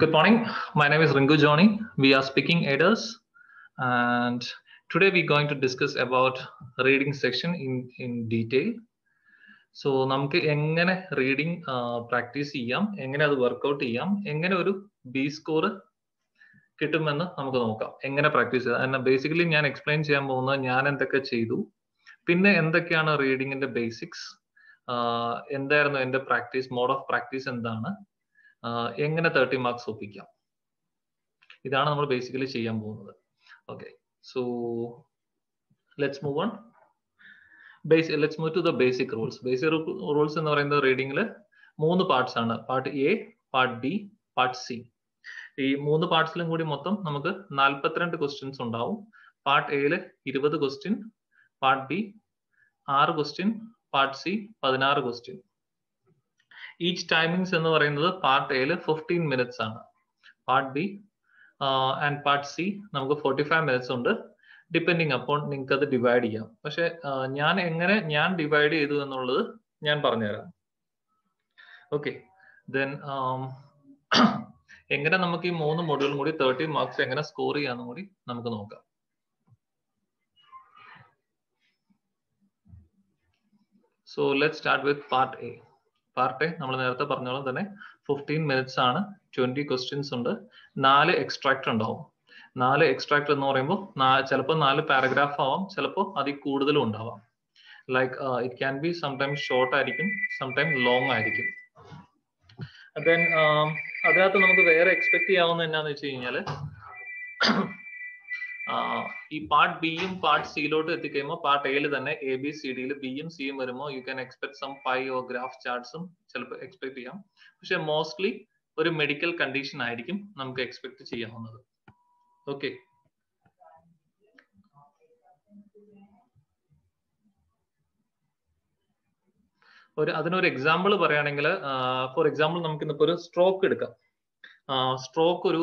Good morning. My name is Ringu Johnny. We are speaking aiders, and today we're going to discuss about reading section in detail. So, നമുക്ക് എങ്ങനെ reading practice ചെയ്യാം, എങ്ങനെ അത് workout ചെയ്യാം, എങ്ങനെ ഒരു B score കിട്ടുമെന്ന് നമുക്ക് നോക്കാം. എങ്ങനെ പ്രാക്ടീസ് ചെയ്യാം. ബേസിക്കലി ഞാൻ എക്സ്പ്ലെയിൻ ചെയ്യാൻ പോകുന്നത് ഞാൻ എന്തൊക്കെ ചെയ്തു, പിന്നെ എന്തൊക്കെയാണ് റീഡിങ്ങിന്റെ ബേസിക്സ്, എന്തായിരുന്നു എന്റെ പ്രാക്ടീസ്, മോഡ് ഓഫ് പ്രാക്ടീസ് എന്താണ്, എങ്ങനെ 30 മാർക്സ് ഒപ്പിക്കാം, ഇതാണ് നമ്മൾ ബേസിക്കലി ചെയ്യാൻ പോകുന്നത്. Okay, so let's move on. Let's move to the basic rules. Basic rules എന്ന് പറയുന്നത് റീഡിങ്ങിൽ 3 പാർട്സ് ആണ്. Part A, part B, part C. ഈ 3 പാർട്സിലും കൂടി മൊത്തം നമുക്ക് 42 ക്വസ്റ്റ്യൻസ് ഉണ്ടാവും. പാർട്ട് എയില് 20 question, part B 6 question, part C 16 question. Each timings എന്ന് പറയുന്നത് പാർട്ട് എയില് 15 മിനിറ്റ്സ് ആണ്. Part B and part C നമുക്ക് 45 മിനിറ്റ്സ് ഉണ്ട്. ഡിപ്പെൻഡിങ് അപ്പോൾ നിങ്ങൾക്ക് അത് ഡിവൈഡ് ചെയ്യാം. പക്ഷെ ഞാൻ ഡിവൈഡ് ചെയ്തു എന്നുള്ളത് ഞാൻ പറഞ്ഞുതരാം. ഓക്കെ, ദെൻ എങ്ങനെ നമുക്ക് ഈ 3 മൊഡ്യൂളും കൂടി 30 മാർക്സ് എങ്ങനെ സ്കോർ ചെയ്യാന്നും കൂടി നമുക്ക് നോക്കാം. So let's start with part A. Part A നമ്മൾ നേരത്തെ പറഞ്ഞോളം തന്നെ 15 മിനിറ്റ്സ് ആണ്. 20 ക്വസ്റ്റ്യൻസ് ഉണ്ട്. 4 എക്സ്ട്രാക്ട് ഉണ്ടാവും. 4 എക്സ്ട്രാക്ട് എന്ന് പറയുമ്പോൾ ചിലപ്പോൾ 4 പാരഗ്രാഫ് ആവാം, ചിലപ്പോൾ അതിൽ കൂടുതലും ഉണ്ടാവാം. Like it can be sometime short ആയിരിക്കും, സംടൈം ലോങ് ആയിരിക്കും. ദെൻ അതിനകത്ത് നമുക്ക് വേറെ എക്സ്പെക്ട് ചെയ്യാവുന്ന എന്നാന്ന് വെച്ച് കഴിഞ്ഞാല് ഈ പാർട്ട് ബിയും പാർട്ട് സിയിലോട്ട് എത്തിക്കഴിയുമ്പോൾ പാർട്ട് എയിൽ തന്നെ എ ബി സി ഡിയിൽ ബിയും സിയും വരുമ്പോൾ you can expect some pie or graph ചാർട്ട്സും ചിലപ്പോൾ എക്സ്പെക്ട് ചെയ്യാം. പക്ഷെ മോസ്റ്റ്ലി ഒരു മെഡിക്കൽ കണ്ടീഷൻ ആയിരിക്കും നമുക്ക് എക്സ്പെക്ട് ചെയ്യാവുന്നത്. ഓക്കെ, അതിനൊരു എക്സാമ്പിൾ പറയുകയാണെങ്കിൽ, ഫോർ എക്സാമ്പിൾ നമുക്ക് ഇന്നിപ്പോ ഒരു സ്ട്രോക്ക് എടുക്കാം. സ്ട്രോക്ക് ഒരു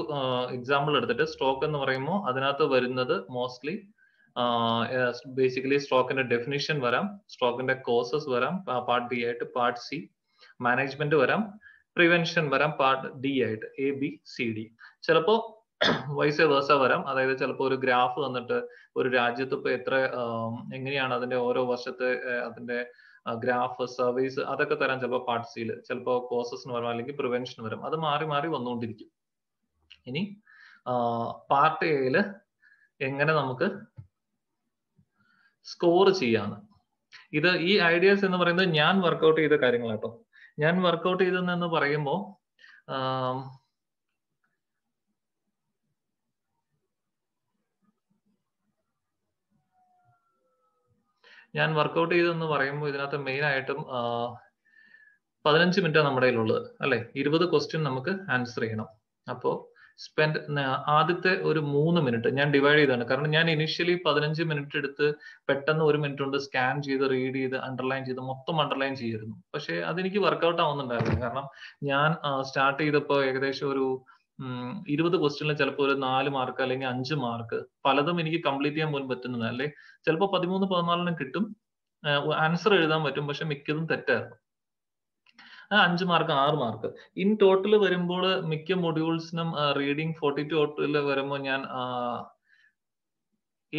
എക്സാമ്പിൾ എടുത്തിട്ട്, സ്ട്രോക്ക് എന്ന് പറയുമ്പോൾ അതിനകത്ത് വരുന്നത് മോസ്റ്റ്ലി ബേസിക്കലി സ്ട്രോക്കിന്റെ ഡെഫിനിഷൻ വരാം, സ്ട്രോക്കിന്റെ കോസസ് വരാം പാർട്ട് ബി ആയിട്ട്, പാർട്ട് സി മാനേജ്മെന്റ് വരാം, പ്രിവെൻഷൻ വരാം പാർട്ട് ഡി ആയിട്ട്, എ ബി സി ഡി. ചിലപ്പോ വൈസ് വേഴ്സ വരാം. അതായത് ചിലപ്പോൾ ഒരു ഗ്രാഫ് വന്നിട്ട് ഒരു രാജ്യത്ത് ഇപ്പൊ എങ്ങനെയാണ് അതിന്റെ ഓരോ വർഷത്തെ അതിന്റെ ഗ്രാഫ്, സർവീസ് അതൊക്കെ തരാൻ ചിലപ്പോൾ പാർട്ട് സിയിൽ, ചിലപ്പോൾ കോസസിന് വരാം, അല്ലെങ്കിൽ പ്രിവെൻഷൻ വരും. അത് മാറി മാറി വന്നുകൊണ്ടിരിക്കും. ഇനി പാർട്ട് എയില് എങ്ങനെ നമുക്ക് സ്കോർ ചെയ്യാന്ന്, ഈ ഐഡിയാസ് എന്ന് പറയുന്നത് ഞാൻ വർക്ക്ഔട്ട് ചെയ്ത കാര്യങ്ങളാട്ടോ. ഞാൻ വർക്ക്ഔട്ട് ചെയ്തെന്ന് പറയുമ്പോൾ ഇതിനകത്ത് മെയിൻ ആയിട്ടും 15 മിനിറ്റ് നമ്മുടെ കയ്യിലുള്ളത് അല്ലെ. 20 ക്വസ്റ്റ്യൻ നമുക്ക് ആൻസർ ചെയ്യണം. അപ്പോ ആദ്യത്തെ ഒരു 3 മിനിറ്റ് ഞാൻ ഡിവൈഡ് ചെയ്താണ്. കാരണം ഞാൻ ഇനിഷ്യലി 15 മിനിറ്റ് എടുത്ത് പെട്ടെന്ന് 1 മിനിറ്റ് കൊണ്ട് സ്കാൻ ചെയ്ത് റീഡ് ചെയ്ത് അണ്ടർലൈൻ ചെയ്ത് മൊത്തം അണ്ടർലൈൻ ചെയ്യായിരുന്നു. പക്ഷെ അതെനിക്ക് വർക്ക്ഔട്ട് ആവുന്നുണ്ടായിരുന്നു. കാരണം ഞാൻ സ്റ്റാർട്ട് ചെയ്തപ്പോൾ ഏകദേശം ഒരു 20 ക്വസ്റ്റ്യനിൽ ചിലപ്പോൾ ഒരു 4 മാർക്ക് അല്ലെങ്കിൽ 5 മാർക്ക്, പലതും എനിക്ക് കംപ്ലീറ്റ് ചെയ്യാൻ പോലും പറ്റുന്നില്ല. അല്ലെ ചിലപ്പോൾ 13-14 കിട്ടും, ആൻസർ എഴുതാൻ പറ്റും, പക്ഷെ മിക്കതും തെറ്റായിരുന്നു. 5 മാർക്ക് 6 മാർക്ക് ഇൻ ടോട്ടൽ വരുമ്പോൾ മിക്ക മൊഡ്യൂൾസിനും റീഡിങ് 42 വരുമ്പോൾ ഞാൻ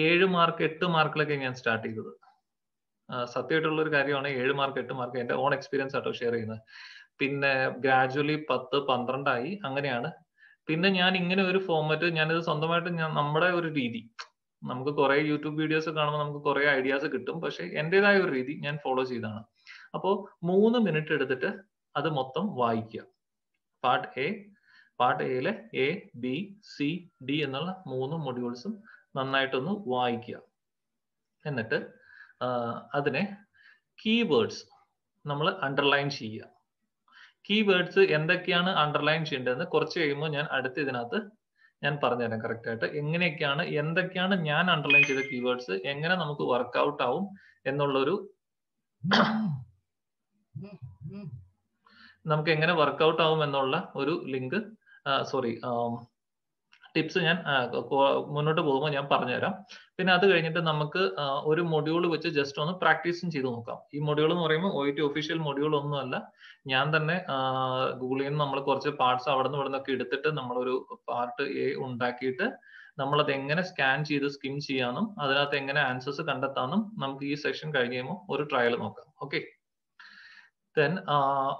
7 മാർക്ക് 8 മാർക്കിലൊക്കെ ഞാൻ സ്റ്റാർട്ട് ചെയ്തത്. സത്യമായിട്ടുള്ള ഒരു കാര്യമാണ്. 7 മാർക്ക് 8 മാർക്ക് എന്റെ ഓൺ എക്സ്പീരിയൻസ് ആട്ടോ ഷെയർ ചെയ്യുന്നത്. പിന്നെ ഗ്രാജുവലി 10, 12 ആയി. അങ്ങനെയാണ്. പിന്നെ ഞാൻ ഇങ്ങനെ ഒരു ഫോർമാറ്റ്, ഞാനിത് സ്വന്തമായിട്ട് നമ്മുടെ ഒരു രീതി, നമുക്ക് കുറെ യൂട്യൂബ് വീഡിയോസ് കാണുമ്പോൾ നമുക്ക് കുറെ ഐഡിയാസ് കിട്ടും, പക്ഷെ എന്റേതായ ഒരു രീതി ഞാൻ ഫോളോ ചെയ്താണ്. അപ്പോ 3 മിനിറ്റ് എടുത്തിട്ട് അത് മൊത്തം വായിക്കുക. പാർട്ട് എയിലെ എ ബി സി ഡി എന്നുള്ള 3 മൊഡ്യൂൾസും നന്നായിട്ടൊന്ന് വായിക്കുക. എന്നിട്ട് അതിനെ കീവേഡ്സ് നമ്മൾ അണ്ടർലൈൻ ചെയ്യുക. കീവേഡ്സ് എന്തൊക്കെയാണ് അണ്ടർലൈൻ ചെയ്യേണ്ടതെന്ന് കുറച്ച് കഴിയുമ്പോൾ ഞാൻ അടുത്ത ഇതിനകത്ത് ഞാൻ പറഞ്ഞുതരാം കറക്റ്റ് ആയിട്ട് എന്തൊക്കെയാണ് ഞാൻ അണ്ടർലൈൻ ചെയ്ത കീവേഡ്സ്, എങ്ങനെ നമുക്ക് വർക്ക്ഔട്ട് ആവും എന്നുള്ളൊരു നമുക്ക് എങ്ങനെ വർക്ക്ഔട്ട് ആവും എന്നുള്ള ഒരു ലിങ്ക്, ടിപ്സ് ഞാൻ മുന്നോട്ട് പോകുമ്പോൾ ഞാൻ പറഞ്ഞുതരാം. പിന്നെ അത് കഴിഞ്ഞിട്ട് നമുക്ക് ഒരു മൊഡ്യൂൾ വെച്ച് ജസ്റ്റ് ഒന്ന് പ്രാക്ടീസും ചെയ്ത് നോക്കാം. ഈ മൊഡ്യൂൾ എന്ന് പറയുമ്പോൾ OIT ഒഫീഷ്യൽ മൊഡ്യൂൾ ഒന്നുമല്ല, ഞാൻ തന്നെ ഗൂഗിളിൽ നിന്ന് നമ്മൾ കുറച്ച് പാർട്സ് അവിടെ നിന്ന് ഇവിടെ നിന്നൊക്കെ എടുത്തിട്ട് നമ്മളൊരു പാർട്ട് A ഉണ്ടാക്കിയിട്ട് നമ്മളത് എങ്ങനെ സ്കാൻ ചെയ്ത് സ്കിം ചെയ്യാനും അതിനകത്ത് എങ്ങനെ ആൻസേഴ്സ് കണ്ടെത്താനും നമുക്ക് ഈ സെഷൻ കഴിഞ്ഞ് കഴിയുമ്പോൾ ഒരു ട്രയൽ നോക്കാം. ഓക്കെ, ദെൻ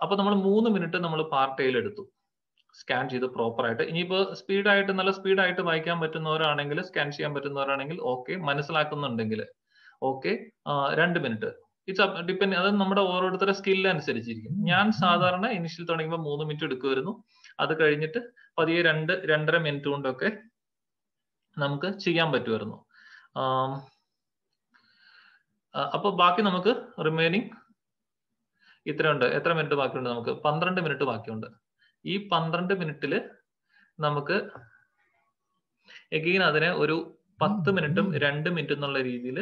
അപ്പൊ നമ്മൾ 3 മിനിറ്റ് നമ്മൾ പാർട്ട് എയിൽ എടുത്തു സ്കാൻ ചെയ്ത് പ്രോപ്പർ ആയിട്ട്. ഇനിയിപ്പോ സ്പീഡായിട്ട് നല്ല സ്പീഡായിട്ട് വായിക്കാൻ പറ്റുന്നവരാണെങ്കിൽ, സ്കാൻ ചെയ്യാൻ പറ്റുന്നവരാണെങ്കിൽ ഓക്കെ, മനസ്സിലാക്കുന്നുണ്ടെങ്കിൽ ഓക്കെ 2 മിനിറ്റ്. ഇറ്റ്സ് ഡിപ്പെൻഡ്, അത് നമ്മുടെ ഓരോരുത്തരുടെ സ്കില്ല് അനുസരിച്ചിരിക്കും. ഞാൻ സാധാരണ ഇനിഷ്യൽ തുടങ്ങുമ്പോൾ 3 മിനിറ്റ് എടുക്കുമായിരുന്നു. അത് കഴിഞ്ഞിട്ട് പതിയെ 2-2.5 മിനിറ്റ് കൊണ്ടൊക്കെ നമുക്ക് ചെയ്യാൻ പറ്റുമായിരുന്നു. അപ്പൊ ബാക്കി നമുക്ക് റിമൈനിങ് ഇത്രയുണ്ട്. എത്ര മിനിറ്റ് ബാക്കിയുണ്ട്? നമുക്ക് 12 മിനിറ്റ് ബാക്കിയുണ്ട്. ഈ 12 മിനിറ്റിൽ നമുക്ക് എഗെയിൻ അതിനെ ഒരു 10 മിനിറ്റും 2 മിനിറ്റും എന്നുള്ള രീതിയിൽ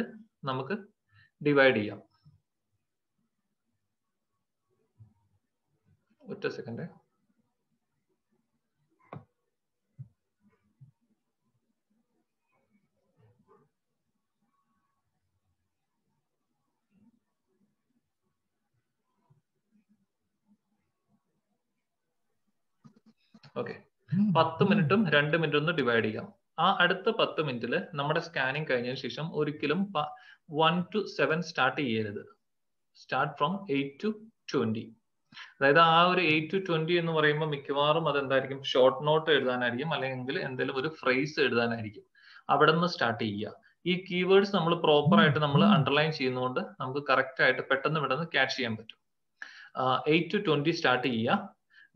നമുക്ക് ഡിവൈഡ് ചെയ്യാം. ഒറ്റ സെക്കൻഡ്. ഓക്കെ, 10 മിനിറ്റും 2 മിനിറ്റും ഒന്ന് ഡിവൈഡ് ചെയ്യാം. ആ അടുത്ത 10 മിനിറ്റിൽ നമ്മുടെ സ്കാനിങ് കഴിഞ്ഞതിന് ശേഷം ഒരിക്കലും 1 to 7 സ്റ്റാർട്ട് ചെയ്യരുത്. Start from 8 to 20. അതായത് ആ ഒരു 8 to 20 എന്ന് പറയുമ്പോൾ മിക്കവാറും അതെന്തായിരിക്കും, ഷോർട്ട് നോട്ട് എഴുതാനായിരിക്കും, അല്ലെങ്കിൽ എന്തെങ്കിലും ഒരു ഫ്രേസ് എഴുതാനായിരിക്കും. അവിടെ നിന്ന് സ്റ്റാർട്ട് ചെയ്യുക. ഈ കീവേഡ്സ് നമ്മൾ പ്രോപ്പർ ആയിട്ട് നമ്മൾ അണ്ടർലൈൻ ചെയ്യുന്നതുകൊണ്ട് നമുക്ക് കറക്റ്റ് ആയിട്ട് പെട്ടെന്ന് പെട്ടെന്ന് ക്യാച്ച് ചെയ്യാൻ പറ്റും. 8 to 20 സ്റ്റാർട്ട് ചെയ്യുക.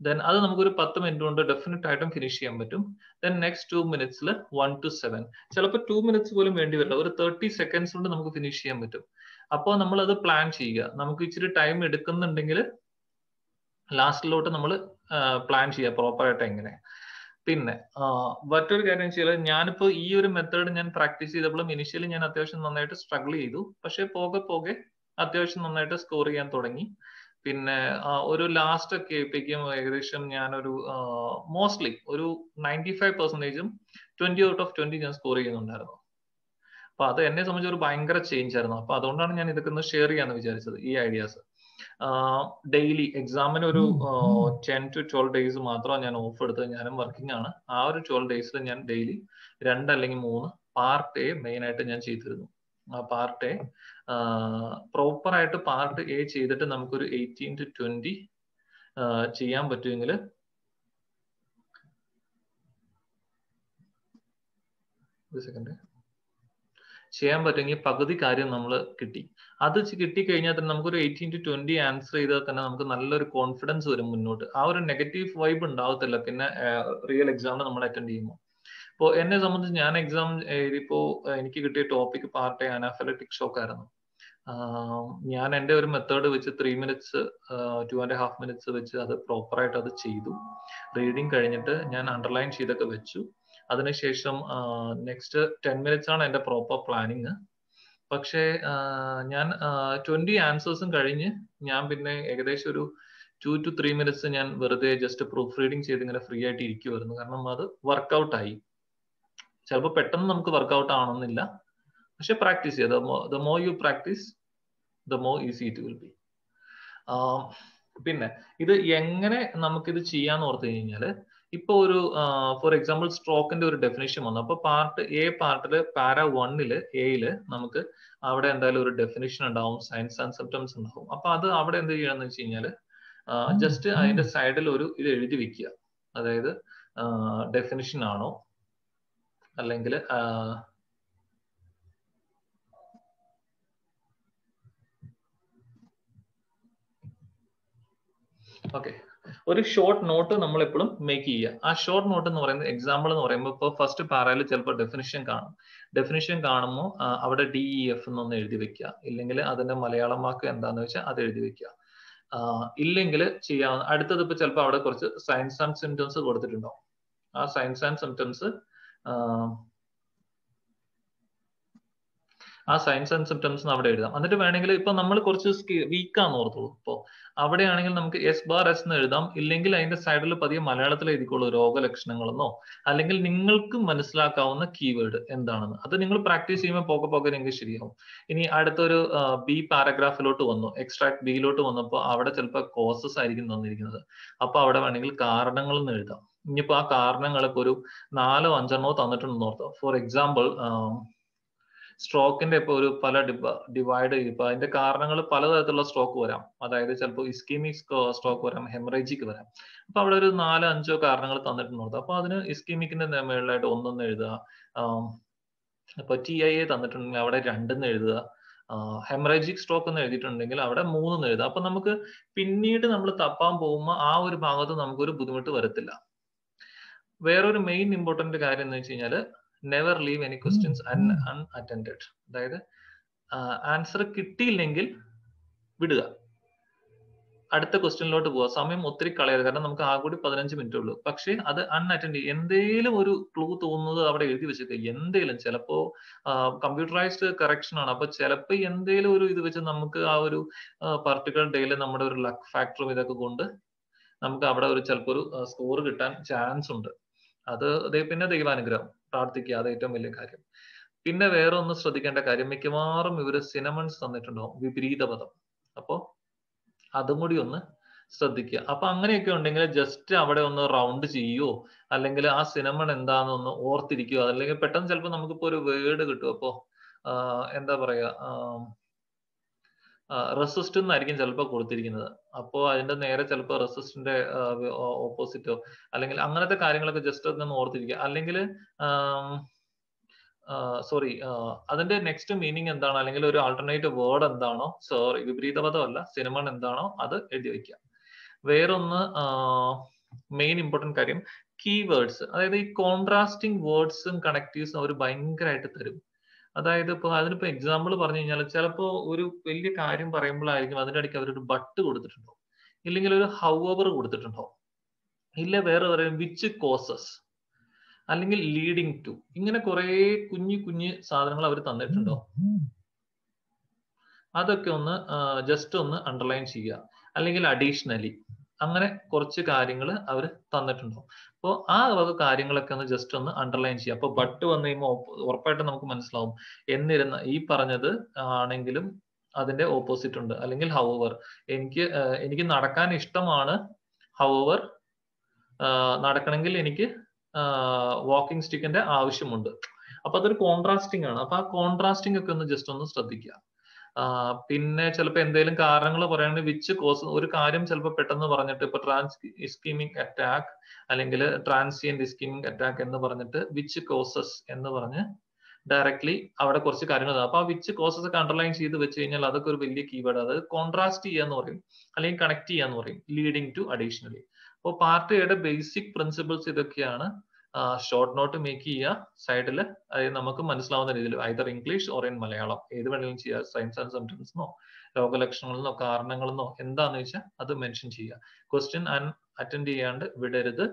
ദെൻ അത് നമുക്കൊരു 10 മിനിറ്റ് കൊണ്ട് ഡെഫിനറ്റ് ആയിട്ടും ഫിനിഷ് ചെയ്യാൻ പറ്റും. ദെൻ നെക്സ്റ്റ് 2 മിനിറ്റ്സിൽ 1 to 7, ചിലപ്പോൾ 2 മിനിറ്റ്സ് പോലും വേണ്ടി വരില്ല, ഒരു 30 സെക്കൻഡ്സ് കൊണ്ട് നമുക്ക് ഫിനിഷ് ചെയ്യാൻ പറ്റും. അപ്പോൾ നമ്മൾ അത് പ്ലാൻ ചെയ്യുക. നമുക്ക് ഇച്ചിരി ടൈം എടുക്കുന്നുണ്ടെങ്കിൽ ലാസ്റ്റിലോട്ട് നമ്മൾ പ്ലാൻ ചെയ്യുക പ്രോപ്പർ ആയിട്ട് എങ്ങനെ. പിന്നെ മറ്റൊരു കാര്യം വെച്ചാൽ, ഞാനിപ്പോ ഈ ഒരു മെത്തേഡ് ഞാൻ പ്രാക്ടീസ് ചെയ്തപ്പോഴും ഇനിഷ്യലി ഞാൻ അത്യാവശ്യം നന്നായിട്ട് സ്ട്രഗിൾ ചെയ്തു. പക്ഷെ പോകെ പോകെ അത്യാവശ്യം നന്നായിട്ട് സ്കോർ ചെയ്യാൻ തുടങ്ങി. പിന്നെ ഒരു ലാസ്റ്റ് ഒക്കെ ആയപ്പോഴേക്കും ഏകദേശം ഞാനൊരു മോസ്റ്റ്ലി ഒരു 95% 20 out of 20 ഞാൻ സ്കോർ ചെയ്യുന്നുണ്ടായിരുന്നു. അപ്പൊ അത് എന്നെ സംബന്ധിച്ച് ഒരു ഭയങ്കര ചേഞ്ച് ആയിരുന്നു. അപ്പൊ അതുകൊണ്ടാണ് ഞാൻ ഇതൊക്കെ ഒന്ന് ഷെയർ ചെയ്യാന്ന് വിചാരിച്ചത്, ഈ ഐഡിയാസ്. ഡെയിലി എക്സാമിന് ഒരു 10 to 12 ഡേയ്സ് മാത്രമാണ് ഞാൻ ഓഫ് എടുത്തത്. ഞാനും വർക്കിംഗ് ആണ്. ആ ഒരു 12 ഡേയ്സിൽ ഞാൻ ഡെയിലി 2 അല്ലെങ്കിൽ 3 പാർട്ട് എ മെയിൻ ആയിട്ട് ഞാൻ ചെയ്തിരുന്നു. ആ പാർട്ട് എ പ്രോപ്പർ ആയിട്ട് പാർട്ട് എ ചെയ്തിട്ട് നമുക്കൊരു 18 to 20 ചെയ്യാൻ പറ്റുമെങ്കിൽ ചെയ്യാൻ പറ്റുമെങ്കിൽ പകുതി കാര്യം നമ്മൾ കിട്ടി. അത് കിട്ടിക്കഴിഞ്ഞാൽ തന്നെ നമുക്കൊരു 18 to 20 ആൻസർ ചെയ്താൽ തന്നെ നമുക്ക് നല്ലൊരു കോൺഫിഡൻസ് വരും മുന്നോട്ട്. ആ ഒരു നെഗറ്റീവ് വൈബ് ഉണ്ടാവത്തില്ല പിന്നെ റിയൽ എക്സാമിന് നമ്മൾ അറ്റൻഡ് ചെയ്യുമ്പോൾ. ഇപ്പോൾ എന്നെ സംബന്ധിച്ച് ഞാൻ എക്സാം എഴുതിയപ്പോൾ എനിക്ക് കിട്ടിയ ടോപ്പിക് പാർട്ട് എ അനാഫലറ്റിക് ഷോക്ക് ആയിരുന്നു. ഞാൻ എൻ്റെ ഒരു മെത്തേഡ് വെച്ച് 3 മിനിറ്റ്സ് 2.5 മിനിറ്റ്സ് വെച്ച് അത് പ്രോപ്പറായിട്ട് അത് ചെയ്തു. റീഡിങ് കഴിഞ്ഞിട്ട് ഞാൻ അണ്ടർലൈൻ ചെയ്തൊക്കെ വെച്ചു. അതിനുശേഷം നെക്സ്റ്റ് 10 മിനിറ്റ്സ് ആണ് എൻ്റെ പ്രോപ്പർ പ്ലാനിങ്. പക്ഷേ ഞാൻ 20 ആൻസേഴ്സും കഴിഞ്ഞ് ഞാൻ പിന്നെ ഏകദേശം ഒരു 2 to 3 മിനിറ്റ്സ് ഞാൻ വെറുതെ ജസ്റ്റ് പ്രൂഫ് റീഡിങ് ചെയ്ത് ഇങ്ങനെ ഫ്രീ ആയിട്ട് ഇരിക്കുമായിരുന്നു. കാരണം അത് വർക്കൗട്ട് ആയി. ചിലപ്പോൾ പെട്ടെന്ന് നമുക്ക് വർക്കൗട്ട് ആവണമെന്നില്ല, പക്ഷെ പ്രാക്ടീസ് ചെയ്യുക. The more you practise the more easy it will be. പിന്നെ ഇത് എങ്ങനെ നമുക്കിത് ചെയ്യാന്ന് ഓർത്ത് കഴിഞ്ഞാല്, ഇപ്പൊ ഒരു ഫോർ എക്സാമ്പിൾ സ്ട്രോക്കിന്റെ ഒരു ഡെഫിനേഷൻ വന്നു. അപ്പൊ പാർട്ട് എ പാർട്ടില് പാര 1 എയില് നമുക്ക് അവിടെ എന്തായാലും ഒരു ഡെഫിനേഷൻ ഉണ്ടാവും, സയൻസ് ആൻഡ് സിംപ്റ്റംസ് ഉണ്ടാവും. അപ്പൊ അത് അവിടെ എന്ത് ചെയ്യണമെന്ന് വെച്ച് കഴിഞ്ഞാല് ജസ്റ്റ് അതിന്റെ സൈഡിൽ ഒരു ഇത് എഴുതി വെക്കുക. അതായത് ഡെഫിനിഷൻ ആണോ അല്ലെങ്കിൽ ഓക്കെ, ഒരു ഷോർട്ട് നോട്ട് നമ്മൾ എപ്പോഴും മേക്ക് ചെയ്യുക. ആ ഷോർട്ട് നോട്ട് എന്ന് പറയുന്നത് എക്സാമ്പിൾ എന്ന് പറയുമ്പോൾ ഇപ്പോൾ ഫസ്റ്റ് പാരയിൽ ചിലപ്പോൾ ഡെഫിനിഷൻ കാണും. ഡെഫിനിഷൻ കാണുമ്പോൾ അവിടെ DEF എന്നൊന്ന് എഴുതി വെക്കുക. ഇല്ലെങ്കിൽ അതിന്റെ മലയാളം വാക്ക് എന്താണെന്ന് വെച്ചാൽ അത് എഴുതി വെക്കുക. ഇല്ലെങ്കിൽ ചെയ്യാവുന്ന അടുത്തത് ഇപ്പൊ ചിലപ്പോൾ അവിടെ കുറച്ച് സയൻസ് ആൻഡ് സിംപ്റ്റംസ് കൊടുത്തിട്ടുണ്ടാവും. ആ സയൻസ് ആൻഡ് സിംപ്റ്റംസ് ആ സൈൻസ് ആൻഡ് സിംറ്റംസ് അവിടെ എഴുതാം. എന്നിട്ട് വേണമെങ്കിൽ ഇപ്പൊ നമ്മൾ കുറച്ച് വീക്കാന്ന് ഓർത്തോളൂ. ഇപ്പോ അവിടെയാണെങ്കിൽ നമുക്ക് എസ് ബാർ എസ് എന്ന് എഴുതാം. ഇല്ലെങ്കിൽ അതിന്റെ സൈഡിൽ പതിയെ മലയാളത്തിൽ എഴുതിക്കോളൂ രോഗലക്ഷണങ്ങളെന്നോ, അല്ലെങ്കിൽ നിങ്ങൾക്ക് മനസ്സിലാക്കാവുന്ന കീവേഡ് എന്താണെന്ന്. അത് നിങ്ങൾ പ്രാക്ടീസ് ചെയ്യുമ്പോൾ പോകെ പോകെ നിങ്ങൾക്ക് ശരിയാവും. ഇനി അടുത്തൊരു ബി പാരഗ്രാഫിലോട്ട് വന്നു, എക്സ്ട്രാക്ട് ബിയിലോട്ട് വന്നപ്പോൾ അവിടെ ചിലപ്പോൾ കോസസ് ആയിരിക്കും തന്നിരിക്കുന്നത്. അപ്പൊ അവിടെ വേണമെങ്കിൽ കാരണങ്ങൾ എന്ന് എഴുതാം. ഇനിയിപ്പോ ആ കാരണങ്ങളൊക്കെ ഒരു 4 5 തന്നിട്ടുണ്ടെന്ന് ഓർത്തോ. ഫോർ എക്സാമ്പിൾ സ്ട്രോക്കിന്റെ ഇപ്പൊ ഒരു പല ഡിവൈഡ് ചെയ്യും. അതിന്റെ കാരണങ്ങൾ പലതരത്തിലുള്ള സ്ട്രോക്ക് വരാം. അതായത് ചിലപ്പോൾ ഇസ്കീമിക് സ്ട്രോക്ക് വരാം, ഹെമറേജിക് വരാം. അപ്പൊ അവിടെ ഒരു 4 5 കാരണങ്ങൾ തന്നിട്ടുണ്ട്. അപ്പൊ അതിന് ഇസ്കീമിക്കിന്റെ മേളിലായിട്ട് 1 എഴുതുക. ഇപ്പൊ TIA തന്നിട്ടുണ്ടെങ്കിൽ അവിടെ 2 എഴുതുക. ഹെമറേജിക് സ്ട്രോക്ക് എന്ന് എഴുതിയിട്ടുണ്ടെങ്കിൽ അവിടെ 3 എഴുതുക. അപ്പൊ നമുക്ക് പിന്നീട് നമ്മൾ തപ്പാൻ പോകുമ്പോൾ ആ ഒരു ഭാഗത്ത് നമുക്കൊരു ബുദ്ധിമുട്ട് വരത്തില്ല. വേറൊരു മെയിൻ ഇമ്പോർട്ടന്റ് കാര്യം എന്ന് വെച്ച് കഴിഞ്ഞാൽ never leave any questions unattended. അതായത് ആൻസർ കിട്ടിയില്ലെങ്കിൽ വിടുക, അടുത്ത ക്വസ്റ്റ്യനിലോട്ട് പോവുക. സമയം ഒത്തിരി കളയരുത്. കാരണം നമുക്ക് ആ കൂടി 15 മിനിറ്റ് ഉള്ളൂ. പക്ഷേ അത് അൺഅറ്റൻഡ് ചെയ്യും. എന്തേലും ഒരു ക്ലൂ തോന്നുന്നത് അവിടെ എഴുതി വെച്ചേക്കുക. എന്തേലും ചിലപ്പോ കമ്പ്യൂട്ടറൈസ്ഡ് കറക്ഷൻ ആണ്. അപ്പൊ ചിലപ്പോ എന്തേലും ഒരു ഇത് വെച്ച് നമുക്ക് ആ ഒരു പർട്ടിക്കുലർ ഡേയിൽ നമ്മുടെ ഒരു ലക്ക് ഫാക്ടറും ഇതൊക്കെ കൊണ്ട് നമുക്ക് അവിടെ ഒരു ചിലപ്പോൾ ഒരു സ്കോർ കിട്ടാൻ ചാൻസ് ഉണ്ട്. അത് പിന്നെ ദൈവാനുഗ്രഹം, പ്രാർത്ഥിക്കുക, അത് ഏറ്റവും വലിയ കാര്യം. പിന്നെ വേറെ ഒന്ന് ശ്രദ്ധിക്കേണ്ട കാര്യം, മിക്കവാറും ഇവര് സിനമൺസ് തന്നിട്ടുണ്ടാവും, വിപരീത പദം. അപ്പോ അതും കൂടി ഒന്ന് ശ്രദ്ധിക്കുക. അപ്പൊ അങ്ങനെയൊക്കെ ഉണ്ടെങ്കിൽ ജസ്റ്റ് അവിടെ ഒന്ന് റൗണ്ട് ചെയ്യുവോ, അല്ലെങ്കിൽ ആ സിനമൺ എന്താണെന്ന് ഓർത്തിരിക്കുകയോ, അല്ലെങ്കിൽ പെട്ടെന്ന് ചിലപ്പോൾ നമുക്കിപ്പോ ഒരു വേർഡ് കിട്ടും. അപ്പോ എന്താ പറയാ, റെസിസ്റ്റ് എന്നായിരിക്കും ചിലപ്പോൾ കൊടുത്തിരിക്കുന്നത്. അപ്പോൾ അതിന്റെ നേരെ ചിലപ്പോൾ റെസിസ്റ്റിന്റെ ഓപ്പോസിറ്റോ അല്ലെങ്കിൽ അങ്ങനത്തെ കാര്യങ്ങളൊക്കെ ജസ്റ്റ് ഒന്ന് ഓർത്തിരിക്കുക. അല്ലെങ്കിൽ സോറി, അതിന്റെ നെക്സ്റ്റ് മീനിങ് എന്താണ്, അല്ലെങ്കിൽ ഒരു ആൾട്ടർനേറ്റീവ് വേർഡ് എന്താണോ, സോറി വിപരീതപദമല്ല, സിനിമൺ എന്താണോ അത് എഴുതി വയ്ക്കുക. വേറൊന്ന് മെയിൻ ഇമ്പോർട്ടന്റ് കാര്യം, കീവേഡ്സ്. അതായത് ഈ കോൺട്രാസ്റ്റിംഗ് വേർഡ്സും കണക്റ്റീവ്സും അവർ ഭയങ്കരമായിട്ട് തരും. അതായത് ഇപ്പൊ അതിനിപ്പോ എക്സാമ്പിൾ പറഞ്ഞു കഴിഞ്ഞാൽ ചിലപ്പോ ഒരു വലിയ കാര്യം പറയുമ്പോഴായിരിക്കും അതിന്റെ ഇടയ്ക്ക് അവരൊരു ബട്ട് കൊടുത്തിട്ടുണ്ടോ, ഇല്ലെങ്കിൽ ഒരു ഹൗവർ കൊടുത്തിട്ടുണ്ടോ, ഇല്ല വേറെ പറയും വിച്ച് കോസസ്, അല്ലെങ്കിൽ ലീഡിങ് ടു, ഇങ്ങനെ കുറെ കുഞ്ഞു സാധനങ്ങൾ അവർ തന്നിട്ടുണ്ടോ, അതൊക്കെ ഒന്ന് ജസ്റ്റ് ഒന്ന് അണ്ടർലൈൻ ചെയ്യുക. അല്ലെങ്കിൽ അഡീഷണലി, അങ്ങനെ കുറച്ച് കാര്യങ്ങൾ അവർ തന്നിട്ടുണ്ടോ. അപ്പോൾ ആ വക കാര്യങ്ങളൊക്കെ ഒന്ന് ജസ്റ്റ് ഒന്ന് അണ്ടർലൈൻ ചെയ്യുക. അപ്പോൾ ബട്ട് വന്നു കഴിയുമ്പോൾ ഉറപ്പായിട്ടും നമുക്ക് മനസ്സിലാവും. എന്നിരുന്ന ഈ പറഞ്ഞത് ആണെങ്കിലും അതിന്റെ ഓപ്പോസിറ്റ് ഉണ്ട്. അല്ലെങ്കിൽ ഹൗവർ, എനിക്ക് നടക്കാൻ ഇഷ്ടമാണ്, ഹൗവർ നടക്കണമെങ്കിൽ എനിക്ക് വാക്കിംഗ് സ്റ്റിക്കിന്റെ ആവശ്യമുണ്ട്. അപ്പൊ അതൊരു കോൺട്രാസ്റ്റിംഗ് ആണ്. അപ്പൊ ആ കോൺട്രാസ്റ്റിംഗ് ഒക്കെ ഒന്ന് ജസ്റ്റ് ഒന്ന് ശ്രദ്ധിക്കുക. പിന്നെ ചിലപ്പോൾ എന്തെങ്കിലും കാരണങ്ങൾ പറയുകയാണെങ്കിൽ വിച്ച് കോസ്, ഒരു കാര്യം ചിലപ്പോൾ പെട്ടെന്ന് പറഞ്ഞിട്ട് ഇപ്പൊ ഇസ്കീമിക് അറ്റാക്ക് അല്ലെങ്കിൽ ട്രാൻസിയന്റ് ഇസ്കീമിക് അറ്റാക്ക് എന്ന് പറഞ്ഞിട്ട് വിച്ച് കോസസ് എന്ന് പറഞ്ഞ് ഡയറക്ട്ലി അവിടെ കുറച്ച് കാര്യങ്ങൾ. അപ്പൊ ആ വിച്ച് കോസസ് ഒക്കെ അണ്ടർലൈൻ ചെയ്ത് വെച്ച് കഴിഞ്ഞാൽ അതൊക്കെ ഒരു വലിയ കീവേഡ്. അത് കോൺട്രാസ്റ്റ് ചെയ്യാന്ന് പറയും, അല്ലെങ്കിൽ കണക്ട് ചെയ്യാന്ന് പറയും, ലീഡിങ് ടു അഡീഷണലി. അപ്പോൾ പാർട്ട് എയുടെ ബേസിക് പ്രിൻസിപ്പിൾസ് ഇതൊക്കെയാണ്. ഷോർട്ട് നോട്ട് മേക്ക് ചെയ്യുക സൈഡിൽ, അതായത് നമുക്ക് മനസ്സിലാവുന്ന രീതിയിൽ either English or in Malayalam, ഏത് വേണമെങ്കിലും ചെയ്യുക. സൈൻസ് ആൻഡ് സിംപ്റ്റംസ് രോഗലക്ഷണങ്ങളെന്നോ കാരണങ്ങളെന്നോ എന്താന്ന് വെച്ചാൽ അത് മെൻഷൻ ചെയ്യുക. ക്വസ്റ്റ്യൻ അറ്റൻഡ് ചെയ്യാണ്ട് വിടരുത്.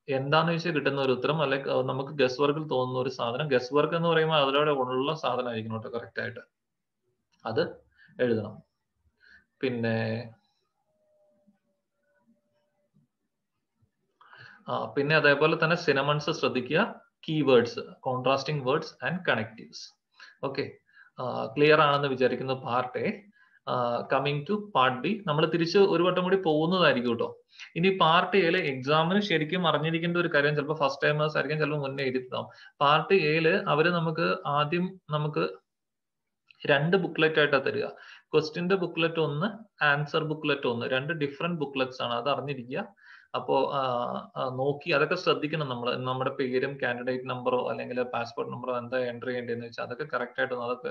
എന്താന്ന് വെച്ചാൽ കിട്ടുന്ന ഒരു ഉത്തരം, അല്ലെങ്കിൽ നമുക്ക് ഗസ് വർക്കിൽ തോന്നുന്ന ഒരു സാധനം, ഗസ് വർക്ക് എന്ന് പറയുമ്പോൾ അതിലൂടെ ഉള്ള സാധനമായിരിക്കണം കേട്ടോ കറക്റ്റ് ആയിട്ട്, അത് എഴുതണം. പിന്നെ അതേപോലെ തന്നെ സിനമൺസ് ശ്രദ്ധിക്കുക, keywords, contrasting words and connectives. Okay, clear ആണെന്ന് വിചാരിക്കുന്നു part A. Coming to part B, നമ്മൾ തിരിച്ച് ഒരു വട്ടം കൂടി പോകുന്നതായിരിക്കും കേട്ടോ. ഇനി പാർട്ട് എയില് എക്സാമിന് ശരിക്കും അറിഞ്ഞിരിക്കേണ്ട ഒരു കാര്യം, ചിലപ്പോൾ ഫസ്റ്റ് ടൈമേഴ്സ് ആയിരിക്കും, ചിലപ്പോൾ മുന്നേ എഴുതിയിട്ടുണ്ടാവും. പാർട്ട് എയില് അവര് ആദ്യം നമുക്ക് 2 ബുക്ക്ലെറ്റ് ആയിട്ടാണ് തരിക. ക്വസ്റ്റ്യന്റെ ബുക്ക്ലെറ്റ് ഒന്ന്, ആൻസർ ബുക്ക്ലെറ്റ് ഒന്ന്, 2 ഡിഫറെന്റ് ബുക്ക്ലെറ്റ്സ് ആണ്, അത് അറിഞ്ഞിരിക്കുക. അപ്പോ നോക്കി അതൊക്കെ ശ്രദ്ധിക്കണം. നമ്മുടെ പേരും കാൻഡിഡേറ്റ് നമ്പറോ അല്ലെങ്കിൽ പാസ്പോർട്ട് നമ്പറോ എന്താ എൻട്രി ചെയ്യേണ്ടതെന്ന് വെച്ചാൽ അതൊക്കെ കറക്റ്റ് ആയിട്ട്, അതൊക്കെ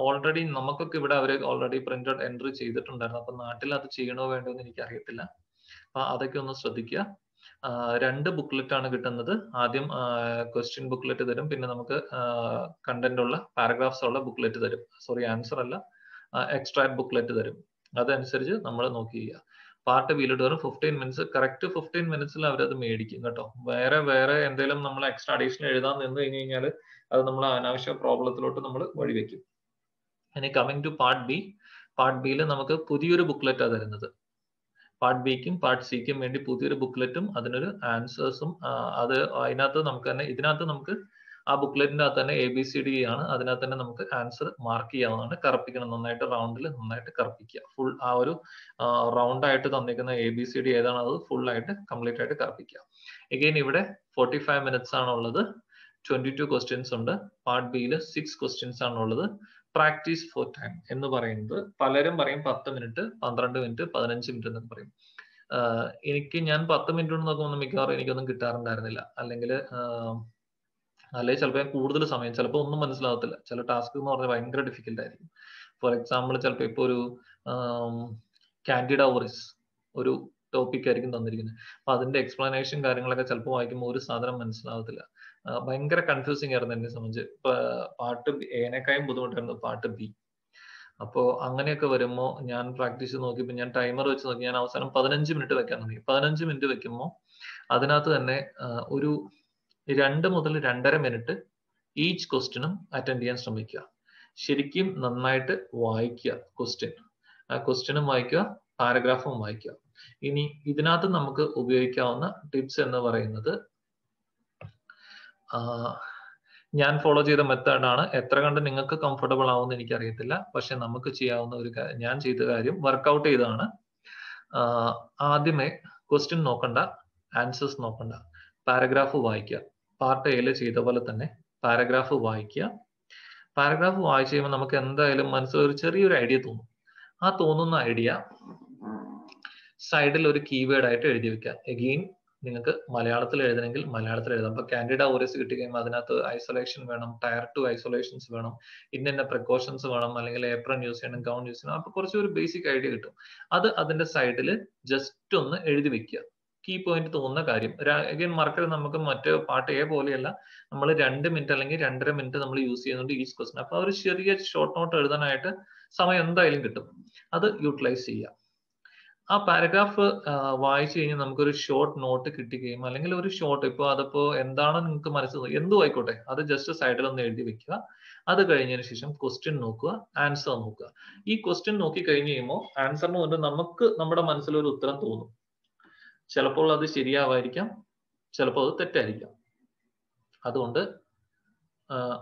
ഓൾറെഡി നമുക്കൊക്കെ ഇവിടെ അവർ ഓൾറെഡി പ്രിന്റഡ് എൻട്രി ചെയ്തിട്ടുണ്ടായിരുന്നു. അപ്പൊ നാട്ടിൽ അത് ചെയ്യണോ വേണ്ടോ എന്ന് എനിക്ക് അറിയത്തില്ല. അപ്പൊ അതൊക്കെ ഒന്ന് ശ്രദ്ധിക്കുക. 2 ബുക്ക്ലെറ്റ് ആണ് കിട്ടുന്നത്. ആദ്യം ക്വസ്റ്റ്യൻ ബുക്ക്ലെറ്റ് തരും, പിന്നെ നമുക്ക് കണ്ടന്റ് ഉള്ള പാരഗ്രാഫ്സ് ഉള്ള ബുക്ക്ലെറ്റ് തരും. സോറി, ആൻസർ അല്ല, എക്സ്ട്രാക്ട് ബുക്ക്ലെറ്റ് തരും. അതനുസരിച്ച് നമ്മൾ നോക്കി ചെയ്യുക. പാർട്ട് ബിയിലോട്ട് വരും 15 മിനിറ്റ്സ്, കറക്റ്റ് 15 മിനിറ്റ്സിൽ അവരത് മേടിക്കും കേട്ടോ. വേറെ എന്തെങ്കിലും നമ്മൾ എക്സ്ട്രാ അഡീഷണൽ എഴുതാൻ നിന്ന് കഴിഞ്ഞ് കഴിഞ്ഞാൽ അത് നമ്മൾ അനാവശ്യ പ്രോബ്ലത്തിലോട്ട് നമ്മൾ വഴിവെക്കും. ഇനി coming to part B, part ബിയിൽ നമുക്ക് പുതിയൊരു ബുക്ക്ലെറ്റാണ് തരുന്നത്. പാർട്ട് ബിക്കും പാർട്ട് സിക്കും വേണ്ടി പുതിയൊരു ബുക്ക്ലെറ്റും അതിനൊരു ആൻസേഴ്സും, അത് അതിനകത്ത് നമുക്ക് തന്നെ, ഇതിനകത്ത് നമുക്ക് ആ ബുക്ക്ലെറ്റിന്റെ അകത്ത് തന്നെ ABCD ആണ്, അതിനകത്ത് തന്നെ നമുക്ക് ആൻസർ മാർക്ക് ചെയ്യാവുന്നതാണ്. കറുപ്പിക്കണം, നന്നായിട്ട് റൗണ്ടിൽ നന്നായിട്ട് കറുപ്പിക്കുക. ഫുൾ ആ ഒരു റൗണ്ട് ആയിട്ട് തന്നിരിക്കുന്ന ABCD ഏതാണ് അത് ഫുൾ ആയിട്ട് കംപ്ലീറ്റ് ആയിട്ട് കറുപ്പിക്കുക. എഗെയിൻ ഇവിടെ 45 minutes ആണ് ഉള്ളത്. 22 questions ഉണ്ട്. പാർട്ട് ബിയിൽ 6 questions ആണ് ഉള്ളത്. പ്രാക്ടീസ് ഫോർ ടൈം എന്ന് പറയുന്നത് പലരും പറയും 10 മിനിറ്റ്, 12 മിനിറ്റ്, 15 മിനിറ്റ് എന്നൊക്കെ പറയും. ഞാൻ 10 മിനിറ്റ് കൊണ്ട് നോക്കുമ്പോൾ മിക്കവാറും എനിക്കൊന്നും കിട്ടാറുണ്ടായിരുന്നില്ല. അല്ലെങ്കിൽ ചിലപ്പോൾ കൂടുതൽ സമയം, ചിലപ്പോൾ ഒന്നും മനസ്സിലാവത്തില്ല. ചില ടാസ്ക് എന്ന് പറഞ്ഞാൽ ഭയങ്കര ഡിഫിക്കൽട്ട് ആയിരിക്കും. ഫോർ എക്സാമ്പിൾ, ചിലപ്പോൾ ഇപ്പോൾ ഒരു കാൻഡിഡ ഓറിസ് ഒരു ടോപ്പിക് ആയിരിക്കും തന്നിരിക്കുന്നത്. അപ്പൊ അതിന്റെ എക്സ്പ്ലനേഷൻ കാര്യങ്ങളൊക്കെ ചിലപ്പോൾ വായിക്കുമ്പോൾ ഒരു സാധനം മനസ്സിലാവത്തില്ല. ഭയങ്കര കൺഫ്യൂസിങ് ആയിരുന്നു എന്നെ സംബന്ധിച്ച്. പാർട്ട് എനേക്കായും ബുദ്ധിമുട്ടായിരുന്നു പാർട്ട് ബി. അപ്പോൾ അങ്ങനെയൊക്കെ വരുമ്പോൾ ഞാൻ പ്രാക്ടീസ് നോക്കിയപ്പോൾ ഞാൻ ടൈമർ വെച്ച് നോക്കി, ഞാൻ അവസാനം 15 മിനിറ്റ് വെക്കാൻ തുടങ്ങി. 15 മിനിറ്റ് വെക്കുമ്പോൾ അതിനകത്ത് തന്നെ ഒരു 2 മുതൽ 2.5 മിനിറ്റ് ഈച്ച് ക്വസ്റ്റ്യനും അറ്റൻഡ് ചെയ്യാൻ ശ്രമിക്കുക. ശരിക്കും നന്നായിട്ട് വായിക്കുക ക്വസ്റ്റ്യൻ, ആ ക്വസ്റ്റ്യനും വായിക്കുക, പാരഗ്രാഫും വായിക്കുക. ഇനി ഇതിനകത്ത് നമുക്ക് ഉപയോഗിക്കാവുന്ന ടിപ്സ് എന്ന് പറയുന്നത്, ഞാൻ ഫോളോ ചെയ്ത മെത്തേഡാണ്. എത്ര കണ്ട് നിങ്ങൾക്ക് കംഫർട്ടബിൾ ആവുമെന്ന് എനിക്കറിയത്തില്ല, പക്ഷെ നമുക്ക് ചെയ്യാവുന്ന ഒരു ഞാൻ ചെയ്ത കാര്യം വർക്ക്ഔട്ട് ചെയ്തതാണ്. ആദ്യമേ ക്വസ്റ്റ്യൻ നോക്കണ്ട, ആൻസേഴ്സ് നോക്കണ്ട, പാരഗ്രാഫ് വായിക്കുക. പാർട്ട് എയിൽ ചെയ്ത പോലെ തന്നെ പാരഗ്രാഫ് വായിക്കുക. പാരഗ്രാഫ് വായിച്ചു കഴിയുമ്പോൾ നമുക്ക് എന്തായാലും മനസ്സിൽ ഒരു ചെറിയൊരു ഐഡിയ തോന്നും. ആ തോന്നുന്ന ഐഡിയ സൈഡിൽ ഒരു കീവേഡ് ആയിട്ട് എഴുതി വെക്കുക. എഗെയിൻ നിങ്ങൾക്ക് മലയാളത്തിൽ എഴുതണമെങ്കിൽ മലയാളത്തിൽ എഴുതാം. അപ്പൊ കാൻഡിഡ ഓറിസ് കിട്ടി കഴിയുമ്പോൾ അതിനകത്ത് ഐസൊലേഷൻ വേണം, ടയർ 2 ഐസൊലേഷൻസ് വേണം, ഇന്ന പ്രിക്കോഷൻസ് വേണം, അല്ലെങ്കിൽ ഏപ്രൺ യൂസ് ചെയ്യണം, ഗൗൺ യൂസ് ചെയ്യണം. അപ്പൊ കുറച്ച് ഒരു ബേസിക് ഐഡിയ കിട്ടും. അത് അതിന്റെ സൈഡിൽ ജസ്റ്റ് ഒന്ന് എഴുതി വെക്കുക. കീ പോയിന്റ് തോന്നുന്ന കാര്യം. അഗൈൻ മറക്കരുത്, നമുക്ക് മറ്റേ പാർട്ട് എ പോലെയല്ല, നമ്മൾ 2 മിനിറ്റ് അല്ലെങ്കിൽ 2.5 മിനിറ്റ് നമ്മൾ യൂസ് ചെയ്യുന്നുണ്ട് ഈച്ച് ക്വസ്റ്റ്യൻ. അപ്പൊ ഒരു ചെറിയ ഷോർട്ട് നോട്ട് എഴുതാനായിട്ട് സമയം എന്തായാലും കിട്ടും. അത് യൂട്ടിലൈസ് ചെയ്യുക. ആ പാരഗ്രാഫ് വായിച്ചു കഴിഞ്ഞാൽ നമുക്കൊരു ഷോർട്ട് നോട്ട് കിട്ടിക്കഴിയുമ്പോൾ, അല്ലെങ്കിൽ ഒരു ഷോർട്ട്, ഇപ്പോൾ അതിപ്പോ എന്താണ് നിങ്ങൾക്ക് മനസ്സിലാവും, എന്തും ആയിക്കോട്ടെ, അത് ജസ്റ്റ് സൈഡിൽ ഒന്ന് എഴുതി വെക്കുക. അത് കഴിഞ്ഞതിന് ശേഷം ക്വസ്റ്റ്യൻ നോക്കുക, ആൻസർ നോക്കുക. ഈ ക്വസ്റ്റ്യൻ നോക്കി കഴിഞ്ഞ് കഴിയുമ്പോൾ ആൻസറിന് മുൻപ് നമുക്ക് നമ്മുടെ മനസ്സിൽ ഒരു ഉത്തരം തോന്നും. ചിലപ്പോൾ അത് ശരിയാവായിരിക്കാം, ചിലപ്പോൾ അത് തെറ്റായിരിക്കാം. അതുകൊണ്ട്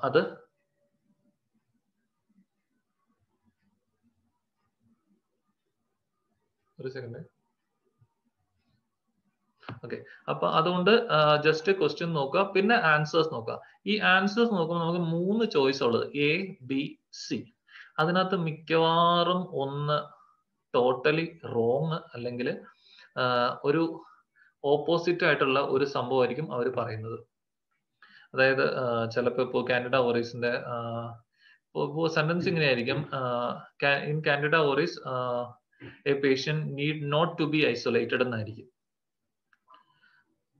അത് ഒരു സെക്കൻഡ്. ഓക്കെ, അപ്പൊ അതുകൊണ്ട് ജസ്റ്റ് ക്വസ്റ്റ്യൻ നോക്കുക, പിന്നെ ആൻസേഴ്സ് നോക്കുക. ഈ ആൻസേഴ്സ് നോക്കുമ്പോൾ നമുക്ക് 3 ചോയ്സ് ഉള്ളത്, A, B, C. അതിനകത്ത് മിക്കവാറും ഒന്ന് ടോട്ടലി റോങ്, അല്ലെങ്കിൽ ഒരു ഓപ്പോസിറ്റ് ആയിട്ടുള്ള ഒരു സംഭവമായിരിക്കും അവർ പറയുന്നത്. അതായത് ചിലപ്പോൾ ഇപ്പോൾ കാൻഡിഡ ഓറിസിന്റെ സെന്റൻസ് ഇങ്ങനെ ആയിരിക്കും, in Candida auris a patient need not to be isolated എന്നായിരിക്കും.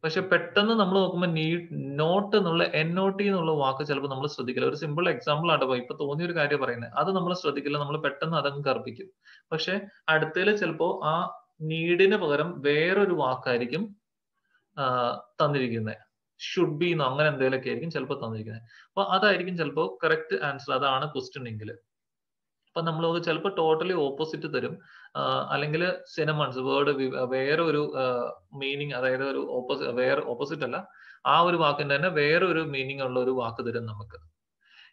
പക്ഷെ പെട്ടെന്ന് നമ്മൾ നോക്കുമ്പോൾ നീഡ് നോട്ട് എന്നുള്ള NOT എന്നുള്ള വാക്ക് ചിലപ്പോൾ നമ്മൾ ശ്രദ്ധിക്കില്ല. ഒരു സിമ്പിൾ എക്സാമ്പിൾ ആണ് ഇപ്പൊ തോന്നിയ ഒരു കാര്യം പറയുന്നത്, അത് നമ്മൾ ശ്രദ്ധിക്കില്ല, നമ്മൾ പെട്ടെന്ന് അതങ്ങ് കർപ്പിക്കും. പക്ഷെ അടുത്തതിൽ ചിലപ്പോൾ ആ നീഡിന് പകരം വേറൊരു വാക്കായിരിക്കും തന്നിരിക്കുന്നത്. ഷുഡ് ബി എന്നോ അങ്ങനെ എന്തെങ്കിലുമൊക്കെ ആയിരിക്കും ചിലപ്പോൾ തന്നിരിക്കുന്നത്. അപ്പൊ അതായിരിക്കും ചിലപ്പോൾ കറക്റ്റ് ആൻസർ, അതാണ് ക്വസ്റ്റ്യൻ എങ്കിൽ. അപ്പൊ നമ്മൾ ചിലപ്പോൾ ടോട്ടലി ഓപ്പോസിറ്റ് തരും, അല്ലെങ്കിൽ സിനമൺസ് വേർഡ് വേറെ ഒരു മീനിങ്, അതായത് ഒരു വേറെ ഓപ്പോസിറ്റ് അല്ല, ആ ഒരു വാക്കിന്റെ തന്നെ വേറെ ഒരു മീനിങ് ഉള്ള ഒരു വാക്ക് തരും നമുക്ക്.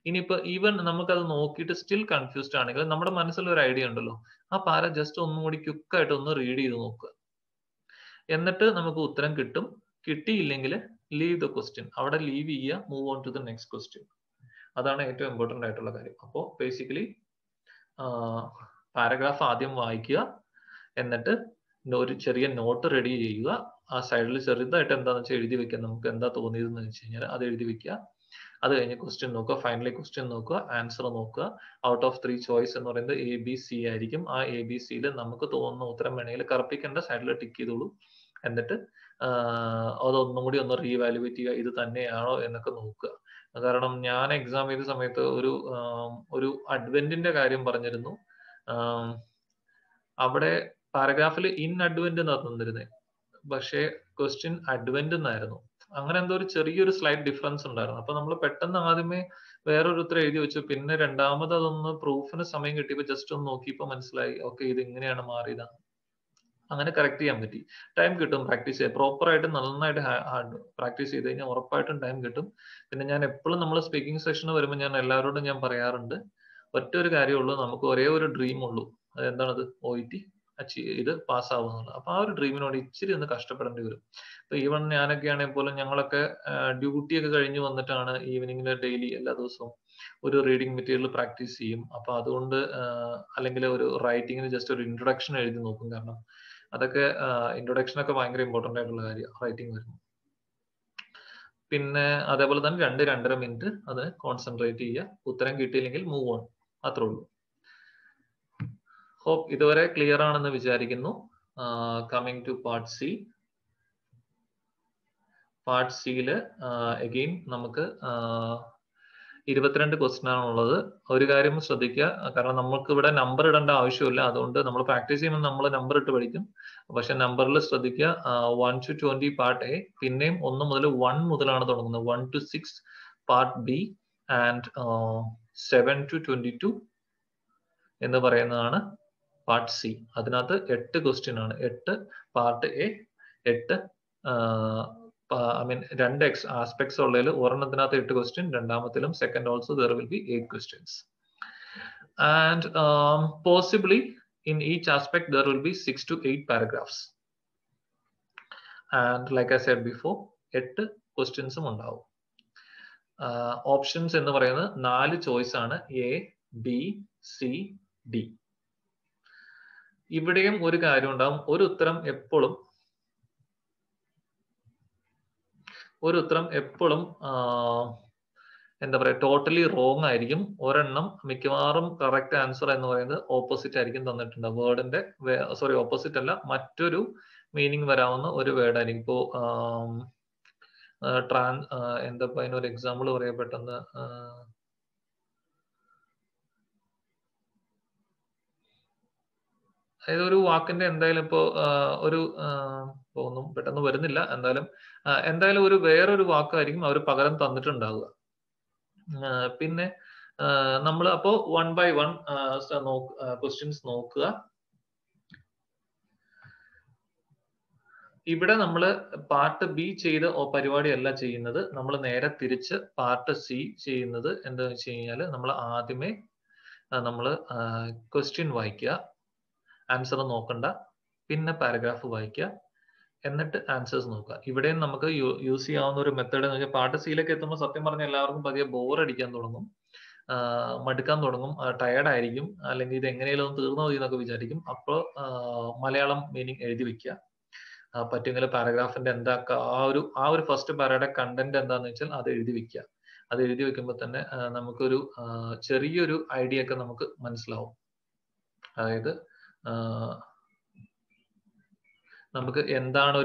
ഇനിയിപ്പോ ഈവൻ നമുക്കത് നോക്കിയിട്ട് സ്റ്റിൽ കൺഫ്യൂസ്ഡ് ആണെങ്കിൽ നമ്മുടെ മനസ്സിൽ ഒരു ഐഡിയ ഉണ്ടല്ലോ, ആ പാര ജസ്റ്റ് ഒന്നും കൂടി ക്വിക്കായിട്ട് ഒന്ന് റീഡ് ചെയ്ത് നോക്കുക. എന്നിട്ട് നമുക്ക് ഉത്തരം കിട്ടും. കിട്ടിയില്ലെങ്കിൽ ലീവ് ദ ക്വസ്റ്റ്യൻ, അവിടെ ലീവ് ചെയ്യുക, move on to the next question. അതാണ് ഏറ്റവും ഇമ്പോർട്ടന്റ് ആയിട്ടുള്ള കാര്യം. അപ്പോൾ ബേസിക്കലി പാരഗ്രാഫ് ആദ്യം വായിക്കുക, എന്നിട്ട് ഒരു ചെറിയ നോട്ട് റെഡി ചെയ്യുക. ആ സൈഡിൽ ചെറുതായിട്ട് എന്താണെന്ന് വെച്ചാൽ എഴുതി വെക്കുക, നമുക്ക് എന്താ തോന്നിയതെന്ന് വെച്ച് കഴിഞ്ഞാൽ അത് എഴുതി വെക്കുക. അത് കഴിഞ്ഞ് ക്വസ്റ്റ്യൻ നോക്കുക, ഫൈനലി ക്വസ്റ്റ്യൻ നോക്കുക, ആൻസർ നോക്കുക. ഔട്ട് ഓഫ് 3 ചോയ്സ് എന്ന് പറയുന്നത് ABC ആയിരിക്കും. ആ ABCയിൽ നമുക്ക് തോന്നുന്ന ഉത്തരം വേണമെങ്കിൽ കറുപ്പിക്കേണ്ട, സൈഡിൽ ടിക്ക് ചെയ്തോളൂ. എന്നിട്ട് അതൊന്നും കൂടി ഒന്ന് റീവാലുവേറ്റ് ചെയ്യുക, ഇത് തന്നെയാണോ എന്നൊക്കെ നോക്കുക. കാരണം ഞാൻ എക്സാം ചെയ്ത സമയത്ത് ഒരു അഡ്വെന്റിന്റെ കാര്യം പറഞ്ഞിരുന്നു. അവിടെ പാരഗ്രാഫിൽ ഇൻ അഡ്വെന്റ് എന്നാണ് തന്നിരുന്നത്, പക്ഷേ ക്വസ്റ്റ്യൻ അഡ്വെന്റ് എന്നായിരുന്നു. അങ്ങനെ എന്തോ ഒരു ചെറിയൊരു സ്ലൈറ്റ് ഡിഫറൻസ് ഉണ്ടായിരുന്നു. അപ്പൊ നമ്മൾ പെട്ടെന്ന് ആദ്യമേ വേറൊരു ഉത്തരം എഴുതി വെച്ചു. പിന്നെ രണ്ടാമത് അതൊന്ന് പ്രൂഫിന് സമയം കിട്ടിയപ്പോൾ ജസ്റ്റ് ഒന്ന് നോക്കിയപ്പോൾ മനസ്സിലായി ഓക്കെ ഇത് ഇങ്ങനെയാണ് മാറിയതാണ്. അങ്ങനെ കറക്റ്റ് ചെയ്യാൻ പറ്റി. ടൈം കിട്ടും പ്രാക്ടീസ് ചെയ്യാൻ. പ്രോപ്പർ ആയിട്ട് നന്നായിട്ട് പ്രാക്ടീസ് ചെയ്ത് കഴിഞ്ഞാൽ ഉറപ്പായിട്ടും ടൈം കിട്ടും. പിന്നെ ഞാൻ എപ്പോഴും നമ്മൾ സ്പീക്കിംഗ് സെഷന് വരുമ്പോൾ ഞാൻ എല്ലാവരോടും ഞാൻ പറയാറുണ്ട്, ഒറ്റ ഒരു കാര്യമുള്ളൂ, നമുക്ക് ഒരേ ഒരു ഡ്രീം ഉള്ളൂ. അതെന്താണത്? OET ഇത് പാസ്സാവുക എന്നുള്ളത്. അപ്പൊ ആ ഒരു ഡ്രീമിനോട് ഇച്ചിരി ഒന്ന് കഷ്ടപ്പെടേണ്ടി വരും. ഇപ്പൊ ഈവൻ ഞാനൊക്കെ ആണെങ്കിൽ പോലും ഞങ്ങളൊക്കെ ഡ്യൂട്ടി ഒക്കെ കഴിഞ്ഞ് വന്നിട്ടാണ് ഈവനിങ്ങിൽ ഡെയിലി എല്ലാ ദിവസവും ഒരു റീഡിംഗ് മെറ്റീരിയൽ പ്രാക്ടീസ് ചെയ്യും. അപ്പൊ അതുകൊണ്ട് അല്ലെങ്കിൽ ഒരു റൈറ്റിങ്ങിന് ജസ്റ്റ് ഒരു ഇൻട്രൊഡക്ഷൻ എഴുതി നോക്കും. കാരണം അതൊക്കെ ഇൻട്രൊഡക്ഷൻ ഒക്കെ ഭയങ്കര ഇമ്പോർട്ടന്റ് ആയിട്ടുള്ള കാര്യമാണ് റൈറ്റിംഗ് വരുന്നത്. പിന്നെ അതേപോലെ തന്നെ 2-2.5 മിനിറ്റ് അത് കോൺസെൻട്രേറ്റ് ചെയ്യുക. ഉത്തരം കിട്ടിയില്ലെങ്കിൽ മൂവ് ഓൺ, അത്രേ ഉള്ളൂ. ഹോപ്പ് ഇതുവരെ ക്ലിയർ ആണെന്ന് വിചാരിക്കുന്നു. Coming to part C. Part സിയില് അഗെയിൻ നമുക്ക് 22 ക്വസ്റ്റ്യൻ ആണുള്ളത്. ഒരു കാര്യം ശ്രദ്ധിക്കുക, കാരണം നമുക്ക് ഇവിടെ നമ്പർ ഇടേണ്ട ആവശ്യമില്ല. അതുകൊണ്ട് നമ്മൾ പ്രാക്ടീസ് ചെയ്യുമ്പോൾ നമ്മൾ നമ്പർ ഇട്ട് പഠിക്കും. പക്ഷെ നമ്പറിൽ ശ്രദ്ധിക്കുക, 1 to 20 പാർട്ട് എ, പിന്നെയും 1 മുതൽ 1 മുതലാണ് തുടങ്ങുന്നത്. 1 to 6 part B and 7 to 22 എന്ന് പറയുന്നതാണ് പാർട്ട് സി. അതിനകത്ത് 8 ക്വസ്റ്റ്യൻ ആണ്. 8 പാർട്ട് എ, 8 2 ആസ്പെക്ട്സ് ഉള്ളതിൽ ഒരെണ്ണത്തിനകത്ത് 8 ക്വസ്റ്റ്യൻ, രണ്ടാമത്തിലും second also there will be 8 questions. And possibly in each aspect there will be 6 to 8 paragraphs. And like I said before, 8 questions ഉണ്ടാവും. Options എന്ന് പറയുന്നത് 4 ചോയ്സ് ആണ്, A, B, C, D. ഇവിടെയും ഒരു കാര്യം ഉണ്ടാവും, ഒരു ഉത്തരം എപ്പോഴും എന്താ പറയുക, ടോട്ടലി റോങ് ആയിരിക്കും. ഒരെണ്ണം മിക്കവാറും കറക്റ്റ് ആൻസർ എന്ന് പറയുന്നത് ഓപ്പോസിറ്റ് ആയിരിക്കും തന്നിട്ടുണ്ട്. വേർഡിന്റെ ഓപ്പോസിറ്റ് അല്ല, മറ്റൊരു മീനിങ് വരാവുന്ന ഒരു വേർഡ് ആയിരിക്കും. ഇപ്പോ എന്താ അതിനൊരു എക്സാമ്പിൾ പറയാൻ പെട്ടെന്ന്, അതായത് ഒരു വാക്കിന്റെ എന്തായാലും ഇപ്പോ ഒന്നും പെട്ടെന്ന് വരുന്നില്ല. എന്തായാലും ഒരു വേറൊരു വാക്കായിരിക്കും അവർ പകരം തന്നിട്ടുണ്ടാവുക. പിന്നെ നമ്മൾ അപ്പോ 1 by 1 ക്വസ്റ്റ്യൻസ് നോക്കുക. ഇവിടെ നമ്മൾ പാർട്ട് ബി ചെയ്ത പരിപാടിയല്ല ചെയ്യുന്നത്. നമ്മൾ നേരെ തിരിച്ച് പാർട്ട് സി ചെയ്യുന്നത് എന്താണെന്ന് വെച്ച് കഴിഞ്ഞാൽ, നമ്മൾ ആദ്യമേ ക്വസ്റ്റ്യൻ വായിക്കുക, ആൻസർ നോക്കണ്ട, പിന്നെ പാരഗ്രാഫ് വായിക്കുക, എന്നിട്ട് ആൻസേഴ്സ് നോക്കുക. ഇവിടെയും നമുക്ക് യൂസ് ചെയ്യാവുന്ന ഒരു മെത്തേഡ് എന്ന് വെച്ചാൽ, പാർട്ട് സിയിലേക്ക് എത്തുമ്പോൾ സത്യം പറഞ്ഞാൽ എല്ലാവർക്കും പതിയെ ബോർ അടിക്കാൻ തുടങ്ങും, മടുക്കാൻ തുടങ്ങും, ടയർഡ് ആയിരിക്കും, അല്ലെങ്കിൽ ഇത് എങ്ങനെയാലും ഒന്ന് തീർന്നു മതി എന്നൊക്കെ വിചാരിക്കും. അപ്പോൾ മലയാളം മീനിങ് എഴുതി വെക്കുക. പറ്റുമെങ്കിൽ പാരഗ്രാഫിന്റെ എന്താ ആ ഒരു ഫസ്റ്റ് പാരയുടെ കണ്ടന്റ് എന്താന്ന് വെച്ചാൽ അത് എഴുതി വെക്കുക. അത് എഴുതി വെക്കുമ്പോൾ തന്നെ നമുക്കൊരു ചെറിയൊരു ഐഡിയ ഒക്കെ നമുക്ക് മനസ്സിലാവും. അതായത് നമുക്ക് എന്താണ്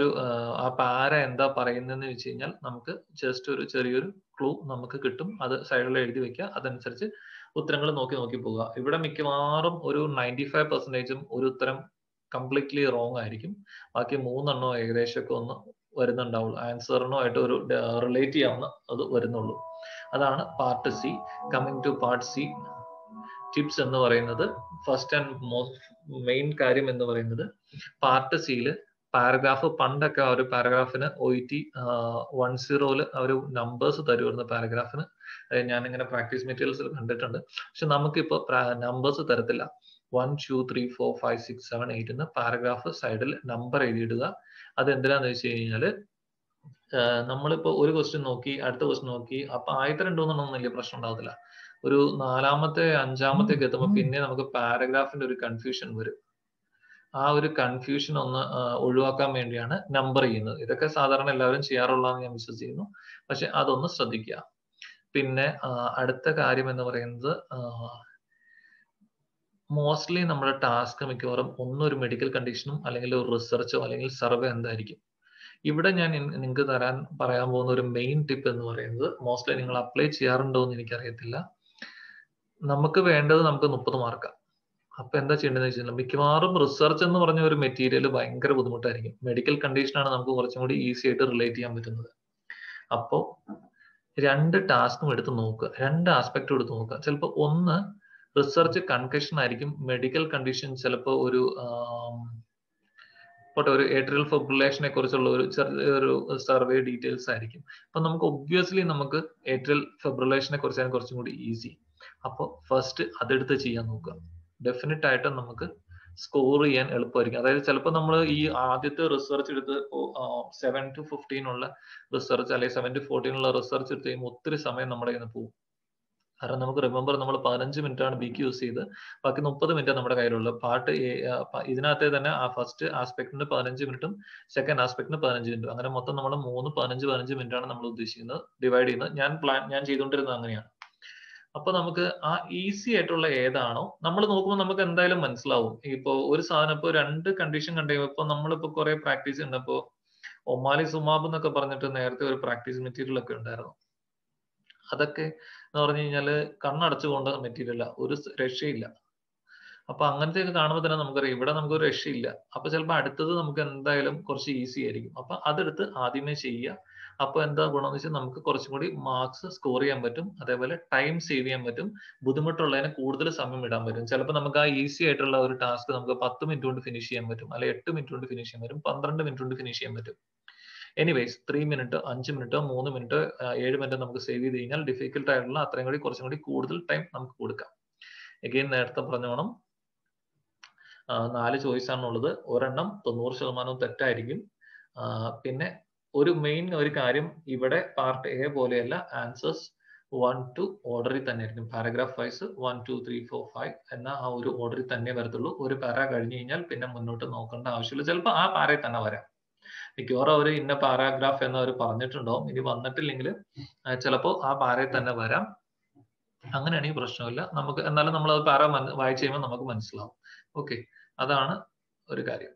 ആ പാര എന്താ പറയുന്നതെന്ന് വെച്ച് കഴിഞ്ഞാൽ നമുക്ക് ജസ്റ്റ് ഒരു ചെറിയൊരു ക്ലൂ നമുക്ക് കിട്ടും. അത് സൈഡിൽ എഴുതി വെക്കുക. അതനുസരിച്ച് ഉത്തരങ്ങൾ നോക്കി പോവുക. ഇവിടെ മിക്കവാറും ഒരു 95% ഒരു ഉത്തരം കംപ്ലീറ്റ്ലി റോങ് ആയിരിക്കും. ബാക്കി 3 എണ്ണോ ഏകദേശമൊക്കെ ഒന്ന് വരുന്നുണ്ടാവുള്ളൂ. ആൻസറിനുമായിട്ട് ഒരു റിലേറ്റ് ചെയ്യാവുന്ന അത് വരുന്നുള്ളൂ. അതാണ് part C. Coming to part C tips എന്ന് പറയുന്നത്, ഫസ്റ്റ് ആൻഡ് മെയിൻ കാര്യം എന്ന് പറയുന്നത്, പാർട്ട് സിയിൽ പാരഗ്രാഫ്, പണ്ടൊക്കെ ആ ഒരു പാരഗ്രാഫിന് OET 10 അവർ നമ്പേഴ്സ് തരുമായിരുന്നു പാരഗ്രാഫിന്. ഞാനിങ്ങനെ പ്രാക്ടീസ് മെറ്റീരിയൽസിൽ കണ്ടിട്ടുണ്ട്. പക്ഷെ നമുക്കിപ്പോൾ നമ്പേഴ്സ് തരത്തില്ല. 1, 2, 3, 4, 5, 6, 7, 8 എന്ന് പാരഗ്രാഫ് സൈഡിൽ നമ്പർ എഴുതിയിടുക. അത് എന്തിനാന്ന് വെച്ച് കഴിഞ്ഞാല്, നമ്മളിപ്പോ ഒരു ക്വസ്റ്റ്യൻ നോക്കി, അടുത്ത ക്വസ്റ്റ്യൻ നോക്കി, അപ്പൊ ആദ്യത്തെ 2-3 വലിയ പ്രശ്നം ഉണ്ടാവത്തില്ല. ഒരു 4-മത്തെ 5-മത്തേക്ക് എത്തുമ്പോൾ പിന്നെ നമുക്ക് പാരഗ്രാഫിന്റെ ഒരു കൺഫ്യൂഷൻ വരും. ആ ഒരു കൺഫ്യൂഷൻ ഒന്ന് ഒഴിവാക്കാൻ വേണ്ടിയാണ് നമ്പർ ചെയ്യുന്നത്. ഇതൊക്കെ സാധാരണ എല്ലാവരും ചെയ്യാറുള്ളതെന്ന് ഞാൻ വിശ്വസിക്കുന്നു. പക്ഷെ അതൊന്ന് ശ്രദ്ധിക്കുക. പിന്നെ അടുത്ത കാര്യം എന്ന് പറയുന്നത്, മോസ്റ്റ്ലി നമ്മുടെ ടാസ്ക് മിക്കവാറും ഒന്നൊരു മെഡിക്കൽ കണ്ടീഷനും അല്ലെങ്കിൽ ഒരു റിസർച്ചോ അല്ലെങ്കിൽ സർവേ എന്തായിരിക്കും. ഇവിടെ ഞാൻ നിങ്ങൾക്ക് പറയാൻ പോകുന്ന ഒരു മെയിൻ ടിപ്പ് എന്ന് പറയുന്നത്, മോസ്റ്റ്ലി നിങ്ങൾ അപ്ലൈ ചെയ്യാറുണ്ടോ എന്ന് എനിക്കറിയത്തില്ല. നമുക്ക് വേണ്ടത് നമുക്ക് 30 മാർക്കാണ്. അപ്പൊ എന്താ ചെയ്യേണ്ടതെന്ന് വെച്ചാൽ, മിക്കവാറും റിസർച്ച് എന്ന് പറഞ്ഞ ഒരു മെറ്റീരിയൽ ഭയങ്കര ബുദ്ധിമുട്ടായിരിക്കും. മെഡിക്കൽ കണ്ടീഷനാണ് നമുക്ക് കുറച്ചും കൂടി ഈസി ആയിട്ട് റിലേറ്റ് ചെയ്യാൻ പറ്റുന്നത്. അപ്പോൾ രണ്ട് ടാസ്കും എടുത്ത് നോക്കുക, രണ്ട് ആസ്പെക്റ്റും എടുത്ത് നോക്കുക. ചിലപ്പോൾ ഒന്ന് റിസർച്ച് കൺകഷൻ ആയിരിക്കും, മെഡിക്കൽ കണ്ടീഷൻ ചിലപ്പോൾ ഒരു ഒരു ഏട്രിയൽ ഫിബ്രിലേഷനെ കുറിച്ചുള്ള ഒരു ചെറിയൊരു സർവേ ഡീറ്റെയിൽസ് ആയിരിക്കും. അപ്പൊ നമുക്ക് ഒബ്വിയസ്ലി നമുക്ക് ഏട്രിയൽ ഫിബ്രിലേഷനെ കുറിച്ചാണ് കുറച്ചും കൂടി ഈസി. അപ്പോൾ ഫസ്റ്റ് അതെടുത്ത് ചെയ്യാൻ നോക്കുക. ഡെഫിനറ്റ് ആയിട്ട് നമുക്ക് സ്കോർ ചെയ്യാൻ എളുപ്പമായിരിക്കും. അതായത് ചിലപ്പോൾ നമ്മൾ ഈ ആദ്യത്തെ റിസർച്ച് എടുത്ത് 7 to 15 ഉള്ള റിസർച്ച് അല്ലെങ്കിൽ 7 to 14 ഉള്ള റിസർച്ച് എടുത്ത് കഴിയുമ്പോൾ ഒത്തിരി സമയം നമ്മുടെ കയ്യിൽ നിന്ന് പോകും. കാരണം നമുക്ക് റിമെമ്പർ നമ്മൾ 15 മിനിറ്റ് ആണ് ബിക്ക് യൂസ് ചെയ്ത്, ബാക്കി 30 മിനിറ്റ് നമ്മുടെ കയ്യിലുള്ള പാർട്ട്. ഇതിനകത്തെ തന്നെ ആ ഫസ്റ്റ് ആസ്പെക്ടിന് 15 മിനിറ്റും സെക്കൻഡ് ആസ്പെക്ടിന് 15 മിനിറ്റും, അങ്ങനെ മൊത്തം നമ്മൾ 15 മിനിറ്റ് ആണ് നമ്മൾ ഉദ്ദേശിക്കുന്നത് ഡിവൈഡ് ചെയ്യുന്നത്. ഞാൻ ചെയ്തുകൊണ്ടിരുന്നത് അങ്ങനെയാണ്. അപ്പൊ നമുക്ക് ആ ഈസി ആയിട്ടുള്ള ഏതാണോ നമ്മൾ നോക്കുമ്പോൾ നമുക്ക് എന്തായാലും മനസ്സിലാവും. ഇപ്പോ ഒരു സാധനം ഇപ്പൊ രണ്ട് കണ്ടീഷൻ കണ്ടുകഴിയുമ്പോൾ ഇപ്പൊ നമ്മളിപ്പോ കുറെ പ്രാക്ടീസ് ഉണ്ട്. ഇപ്പോ ഒമാലി സുമാബ് എന്നൊക്കെ പറഞ്ഞിട്ട് നേരത്തെ ഒരു പ്രാക്ടീസ് മെറ്റീരിയൽ ഒക്കെ ഉണ്ടായിരുന്നു. അതൊക്കെ എന്ന് പറഞ്ഞു കഴിഞ്ഞാല് കണ്ണടച്ചുകൊണ്ട് മെറ്റീരിയൽ, ഒരു രക്ഷയില്ല. അപ്പൊ അങ്ങനത്തെയൊക്കെ കാണുമ്പോൾ തന്നെ നമുക്കറിയാം ഇവിടെ നമുക്കൊരു രക്ഷയില്ല. അപ്പൊ ചിലപ്പോൾ അടുത്തത് നമുക്ക് എന്തായാലും കുറച്ച് ഈസി ആയിരിക്കും. അപ്പൊ അതെടുത്ത് ആദ്യമേ ചെയ്യുക. അപ്പൊ എന്താ ഗുണം എന്ന് വെച്ചാൽ നമുക്ക് കുറച്ചും കൂടി മാർക്സ് സ്കോർ ചെയ്യാൻ പറ്റും, അതേപോലെ ടൈം സേവ് ചെയ്യാൻ പറ്റും, ബുദ്ധിമുട്ടുള്ളതിന് കൂടുതൽ സമയം ഇടാൻ പറ്റും. ചിലപ്പോൾ നമുക്ക് ആ ഈസി ആയിട്ടുള്ള ഒരു ടാസ്ക് നമുക്ക് 10 മിനിറ്റ് കൊണ്ട് ഫിനിഷ് ചെയ്യാൻ പറ്റും, അല്ലെങ്കിൽ 8 മിനിറ്റ് കൊണ്ട് ഫിനിഷ് ചെയ്യാൻ പറ്റും, 12 മിനിറ്റ് കൊണ്ട് ഫിനിഷ് ചെയ്യാൻ പറ്റും. Anyways 3 minute, 5 minute, 3 minute, 7 minute നമുക്ക് സേവ് ചെയ്ത് കഴിഞ്ഞാൽ ഡിഫിക്കൽട്ട് ആയിട്ടുള്ള അത്രയും കൂടി കുറച്ചും കൂടി കൂടുതൽ ടൈം നമുക്ക് കൊടുക്കാം. എഗെയിൻ നേരത്തെ പറഞ്ഞോണം 4 ചോയ്സ് ആണുള്ളത്. ഒരെണ്ണം 90% തെറ്റായിരിക്കും. പിന്നെ ഒരു മെയിൻ ഒരു കാര്യം, ഇവിടെ പാർട്ട് എ പോലെയല്ല, ആൻസേഴ്സ് 1 to ഓർഡറിൽ തന്നെ ആയിരിക്കും. പാരഗ്രാഫ് വൈസ് 1 2 3 4 5 എന്ന ആ ഒരു ഓർഡറിൽ തന്നെ വരത്തുള്ളൂ. ഒരു പാര കഴിഞ്ഞു കഴിഞ്ഞാൽ പിന്നെ മുന്നോട്ട് നോക്കേണ്ട ആവശ്യമില്ല. ചിലപ്പോൾ ആ പാരയിൽ തന്നെ വരാം. മിക്കവാറും അവർ ഇന്ന പാരാഗ്രാഫ് എന്ന് അവർ പറഞ്ഞിട്ടുണ്ടാവും. ഇനി വന്നിട്ടില്ലെങ്കിൽ ചിലപ്പോൾ ആ പാരയിൽ തന്നെ വരാം. അങ്ങനെയാണെങ്കിൽ പ്രശ്നമില്ല. നമുക്ക് എന്നാലും നമ്മൾ അത് പാര വായിച്ചു കഴിയുമ്പോൾ നമുക്ക് മനസ്സിലാവും. ഓക്കെ, അതാണ് ഒരു കാര്യം.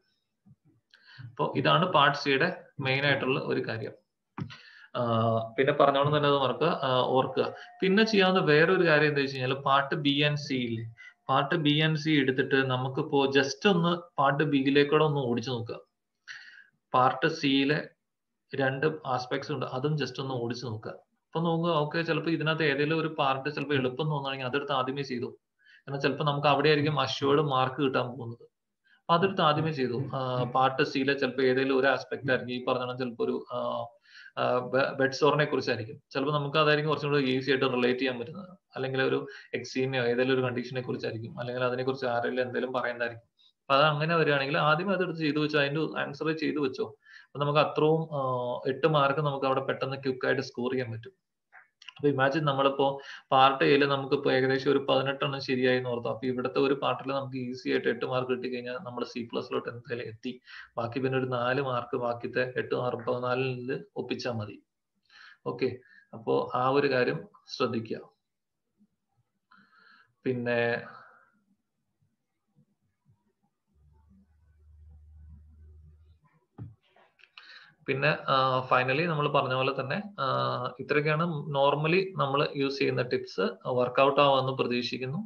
അപ്പോൾ ഇതാണ് പാർട്ട് സിയുടെ മെയിൻ ആയിട്ടുള്ള ഒരു കാര്യം. പിന്നെ പറഞ്ഞോണം തന്നെ അത് ഓർക്കുക. പിന്നെ ചെയ്യാവുന്ന വേറൊരു കാര്യം എന്താ വെച്ച് കഴിഞ്ഞാൽ, പാർട്ട് ബി ആൻഡ് സി ഇല്ലേ, പാർട്ട് ബി ആൻഡ് സി എടുത്തിട്ട് നമുക്കിപ്പോ ജസ്റ്റ് ഒന്ന് പാർട്ട് ബിയിലേക്കൂടെ ഒന്ന് ഓടിച്ചു നോക്കുക. പാർട്ട് സിയിലെ 2 ആസ്പെക്ട്സ് ഉണ്ട്, അതും ജസ്റ്റ് ഒന്ന് ഓടിച്ചു നോക്കുക. അപ്പൊ നോക്കുക, ഓക്കെ, ചിലപ്പോൾ ഇതിനകത്ത് ഏതെങ്കിലും ഒരു പാർട്ട് ചിലപ്പോൾ എളുപ്പം തോന്നുകയാണെങ്കിൽ അതെടുത്ത് ആദ്യമേ ചെയ്തു. കാരണം ചിലപ്പോൾ നമുക്ക് അവിടെ ആയിരിക്കും അഷ്വേർഡ് മാർക്ക് കിട്ടാൻ പോകുന്നത്. അപ്പൊ അതെടുത്ത് ആദ്യമേ ചെയ്തു. പാർട്ട് സിയിലെ ചിലപ്പോൾ ഏതെങ്കിലും ഒരു ആസ്പെക്ട് ആയിരിക്കും, ഈ പറഞ്ഞ ചിലപ്പോൾ ഒരു ബെഡ് സോറിനെ കുറിച്ചായിരിക്കും. ചിലപ്പോൾ നമുക്ക് അതായിരിക്കും കുറച്ചും കൂടി ഈസി ആയിട്ട് റിലേറ്റ് ചെയ്യാൻ പറ്റുന്നത്. അല്ലെങ്കിൽ ഒരു എക്സീമിയോ ഏതെങ്കിലും ഒരു കണ്ടീഷനെ കുറിച്ചായിരിക്കും, അല്ലെങ്കിൽ അതിനെക്കുറിച്ച് ആരെങ്കിലും എന്തെങ്കിലും പറയുന്നതായിരിക്കും. അപ്പൊ അത് അങ്ങനെ വരികയാണെങ്കിൽ ആദ്യമേ അതെടുത്ത് ചെയ്തു വെച്ചോ, അതിന്റെ ആൻസർ ചെയ്തു വെച്ചോ. അപ്പൊ നമുക്ക് അത്രയും 8 മാർക്ക് നമുക്ക് അവിടെ പെട്ടെന്ന് ക്വിക്കായിട്ട് സ്കോർ ചെയ്യാൻ പറ്റും. അപ്പൊ ഇമാജിൻ നമ്മളിപ്പോ പാർട്ട് എയിൽ നമുക്കിപ്പോ ഏകദേശം ഒരു 18 എണ്ണം ശരിയായി എന്ന് ഓർത്തു. അപ്പൊ ഇവിടുത്തെ ഒരു പാർട്ടിൽ നമുക്ക് ഈസി ആയിട്ട് 8 മാർക്ക് കിട്ടി കഴിഞ്ഞാൽ നമ്മൾ C+ലോട്ട് എന്തായാലും എത്തി. ബാക്കി പിന്നെ ഒരു 4 മാർക്ക് ബാക്കിത്തെ 8 മാർക്ക് 14 ഒപ്പിച്ചാൽ മതി. ഓക്കെ, അപ്പോ ആ ഒരു കാര്യം ശ്രദ്ധിക്കുക. പിന്നെ ഫൈനലി നമ്മൾ പറഞ്ഞ പോലെ തന്നെ ഇത്രയൊക്കെയാണ് നോർമലി നമ്മൾ യൂസ് ചെയ്യുന്ന ടിപ്സ്. വർക്ക്ഔട്ട് ആവാമെന്ന് പ്രതീക്ഷിക്കുന്നു.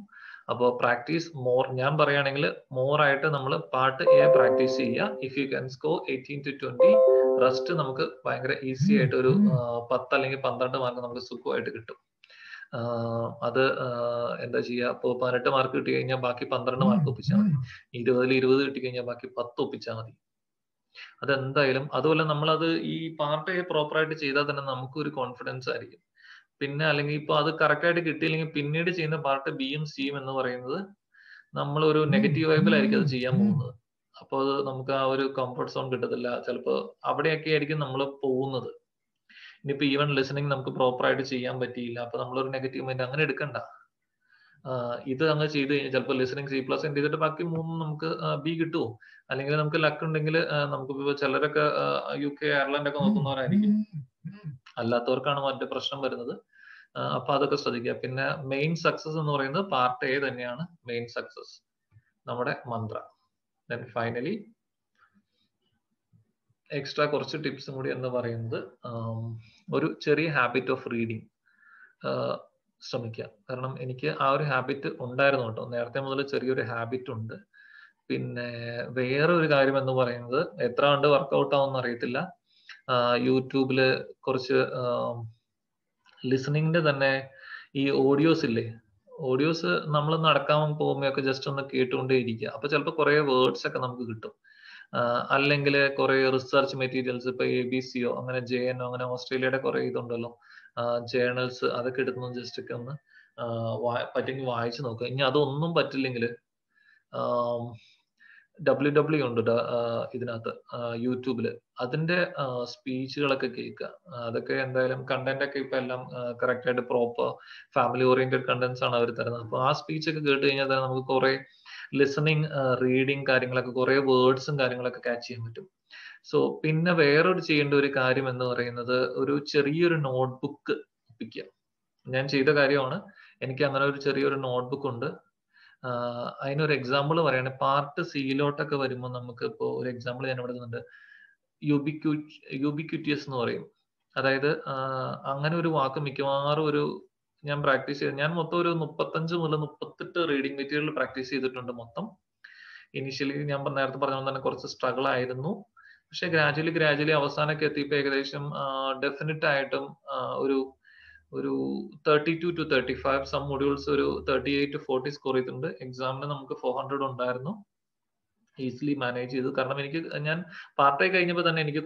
അപ്പോൾ പ്രാക്ടീസ് മോർ, ഞാൻ പറയുകയാണെങ്കിൽ മോർ ആയിട്ട് നമ്മൾ പാർട്ട് എ പ്രാക്ടീസ് ചെയ്യുക. If you can score 18 to 20, rest നമുക്ക് ഭയങ്കര ഈസി ആയിട്ട് ഒരു 10 അല്ലെങ്കിൽ 12 മാർക്ക് നമുക്ക് സുഖമായിട്ട് കിട്ടും. അത് എന്താ ചെയ്യുക, ഇപ്പോൾ 18 മാർക്ക് കിട്ടി കഴിഞ്ഞാൽ ബാക്കി 12 മാർക്ക് ഒപ്പിച്ചാൽ മതി. 20ൽ 20 കിട്ടി കഴിഞ്ഞാൽ ബാക്കി 10 ഒപ്പിച്ചാൽ മതി. അതെന്തായാലും. അതുപോലെ നമ്മളത് ഈ പാർട്ട് എ പ്രോപ്പർ ആയിട്ട് ചെയ്താൽ തന്നെ നമുക്കൊരു കോൺഫിഡൻസ് ആയിരിക്കും. പിന്നെ അല്ലെങ്കിൽ ഇപ്പൊ അത് കറക്റ്റ് ആയിട്ട് കിട്ടിയില്ലെങ്കിൽ പിന്നീട് ചെയ്യുന്ന പാർട്ട് ബിയും സിയും എന്ന് പറയുന്നത് നമ്മൾ ഒരു നെഗറ്റീവ് വൈബിലായിരിക്കും അത് ചെയ്യാൻ പോകുന്നത്. അപ്പോൾ അത് നമുക്ക് ആ ഒരു കംഫർട്ട് സോൺ കിട്ടത്തില്ല. ചിലപ്പോൾ അവിടെയൊക്കെ ആയിരിക്കും നമ്മൾ പോകുന്നത്. ഇനിയിപ്പോ ഈവൻ ലിസണിങ് നമുക്ക് പ്രോപ്പർ ആയിട്ട് ചെയ്യാൻ പറ്റിയില്ല, അപ്പൊ നമ്മളൊരു നെഗറ്റീവ് മൈൻഡ് അങ്ങനെ എടുക്കണ്ട. ഇത് അങ്ങ് ചെയ്ത് കഴിഞ്ഞാൽ ചിലപ്പോൾ ലിസണിങ് C+ ചെയ്തിട്ട് ബാക്കി 3 നമുക്ക് ബി കിട്ടുമോ? അല്ലെങ്കിൽ നമുക്ക് ലക്ക് ഉണ്ടെങ്കിൽ നമുക്ക് ചിലരൊക്കെ UK അയർലൻഡ് ഒക്കെ നോക്കുന്നവരായിരിക്കും. അല്ലാത്തവർക്കാണ് മറ്റേ പ്രശ്നം വരുന്നത്. അപ്പൊ അതൊക്കെ ശ്രദ്ധിക്കുക. പിന്നെ മെയിൻ സക്സസ് എന്ന് പറയുന്നത് പാർട്ട് എ തന്നെയാണ് മെയിൻ സക്സസ്, നമ്മുടെ മന്ത്ര. ദെൻ ഫൈനലി എക്സ്ട്രാ കുറച്ച് ടിപ്സും കൂടി എന്ന് പറയുന്നത്, ഒരു ചെറിയ ഹാബിറ്റ് ഓഫ് റീഡിങ് ശ്രമിക്കുക. കാരണം എനിക്ക് ആ ഒരു ഹാബിറ്റ് ഉണ്ടായിരുന്നു കേട്ടോ, നേരത്തെ മുതൽ ചെറിയൊരു ഹാബിറ്റ് ഉണ്ട്. പിന്നെ വേറെ ഒരു കാര്യം എന്ന് പറയുന്നത്, എത്ര കണ്ട് വർക്കൗട്ട് ആവുമെന്ന് അറിയത്തില്ല, യൂട്യൂബില് കുറച്ച് ലിസണിങ്ങിന്റെ തന്നെ ഈ ഓഡിയോസ് ഇല്ലേ, ഓഡിയോസ് നമ്മൾ നടക്കാൻ പോകുമ്പോഴൊക്കെ ജസ്റ്റ് ഒന്ന് കേട്ടുകൊണ്ടേ ഇരിക്കുക. അപ്പൊ ചിലപ്പോൾ കുറെ വേർഡ്സ് ഒക്കെ നമുക്ക് കിട്ടും. അല്ലെങ്കിൽ കുറെ റിസർച്ച് മെറ്റീരിയൽസ്, ഇപ്പൊ ABCയോ അങ്ങനെ JNO അങ്ങനെ ഓസ്ട്രേലിയയുടെ കുറെ ഇതുണ്ടല്ലോ, ജേണൽസ്, അതൊക്കെ എടുത്ത് ജസ്റ്റ് ഒക്കെ ഒന്ന് പറ്റുമെങ്കിൽ വായിച്ചു നോക്കുക. ഇനി അതൊന്നും പറ്റില്ലെങ്കിൽ WW ഉണ്ട് ഇതിനകത്ത് യൂട്യൂബില്, അതിന്റെ സ്പീച്ചുകളൊക്കെ കേൾക്കുക. അതൊക്കെ എന്തായാലും കണ്ടന്റ് ഒക്കെ ഇപ്പൊ എല്ലാം കറക്റ്റ് ആയിട്ട് പ്രോപ്പർ ഫാമിലി ഓറിയന്റഡ് കണ്ടന്റ്സ് ആണ് അവർ തരുന്നത്. അപ്പൊ ആ സ്പീച്ച് ഒക്കെ കേട്ട് കഴിഞ്ഞാൽ തന്നെ നമുക്ക് കുറെ ലിസണിങ്, റീഡിങ് കാര്യങ്ങളൊക്കെ, കുറെ വേർഡ്സും കാര്യങ്ങളൊക്കെ ക്യാച്ച് ചെയ്യാൻ പറ്റും. സോ പിന്നെ വേറൊരു ചെയ്യേണ്ട ഒരു കാര്യം എന്ന് പറയുന്നത്, ഒരു ചെറിയൊരു നോട്ട്ബുക്ക് ഒപ്പിക്കുക. ഞാൻ ചെയ്ത കാര്യമാണ്. എനിക്ക് അങ്ങനെ ഒരു ചെറിയൊരു നോട്ട്ബുക്ക് ഉണ്ട്. അതിനൊരു എക്സാമ്പിൾ പറയുകയാണെങ്കിൽ പാർട്ട് സിയിലോട്ടൊക്കെ വരുമ്പോൾ നമുക്ക് ഇപ്പോൾ ഒരു എക്സാമ്പിൾ ഞാൻ ഇവിടെ നിന്നുണ്ട്, യൂബിക്യൂറ്റിയസ് എന്ന് പറയും. അതായത് അങ്ങനെ ഒരു വാക്ക് മിക്കവാറും ഞാൻ പ്രാക്ടീസ് ചെയ്ത്, ഞാൻ മൊത്തം ഒരു 35 മുതൽ 38 റീഡിംഗ് മെറ്റീരിയൽ പ്രാക്ടീസ് ചെയ്തിട്ടുണ്ട് മൊത്തം. ഇനിഷ്യലി ഞാൻ നേരത്തെ പറഞ്ഞ പോലെ തന്നെ കുറച്ച് സ്ട്രഗിൾ ആയിരുന്നു. പക്ഷെ ഗ്രാജുവലി അവസാനമൊക്കെ എത്തിയപ്പോൾ ഏകദേശം ഡെഫിനറ്റ് ആയിട്ടും ഒരു 32 to 35, സം മൊഡ്യൂൾസ് ഒരു 38 to 40 സ്കോർ ചെയ്തിട്ടുണ്ട്. എക്സാമിന് നമുക്ക് 400 ഉണ്ടായിരുന്നു. ഈസിലി മാനേജ് ചെയ്തു. കാരണം ഞാൻ പാർട്ട് കഴിഞ്ഞപ്പോൾ തന്നെ എനിക്ക്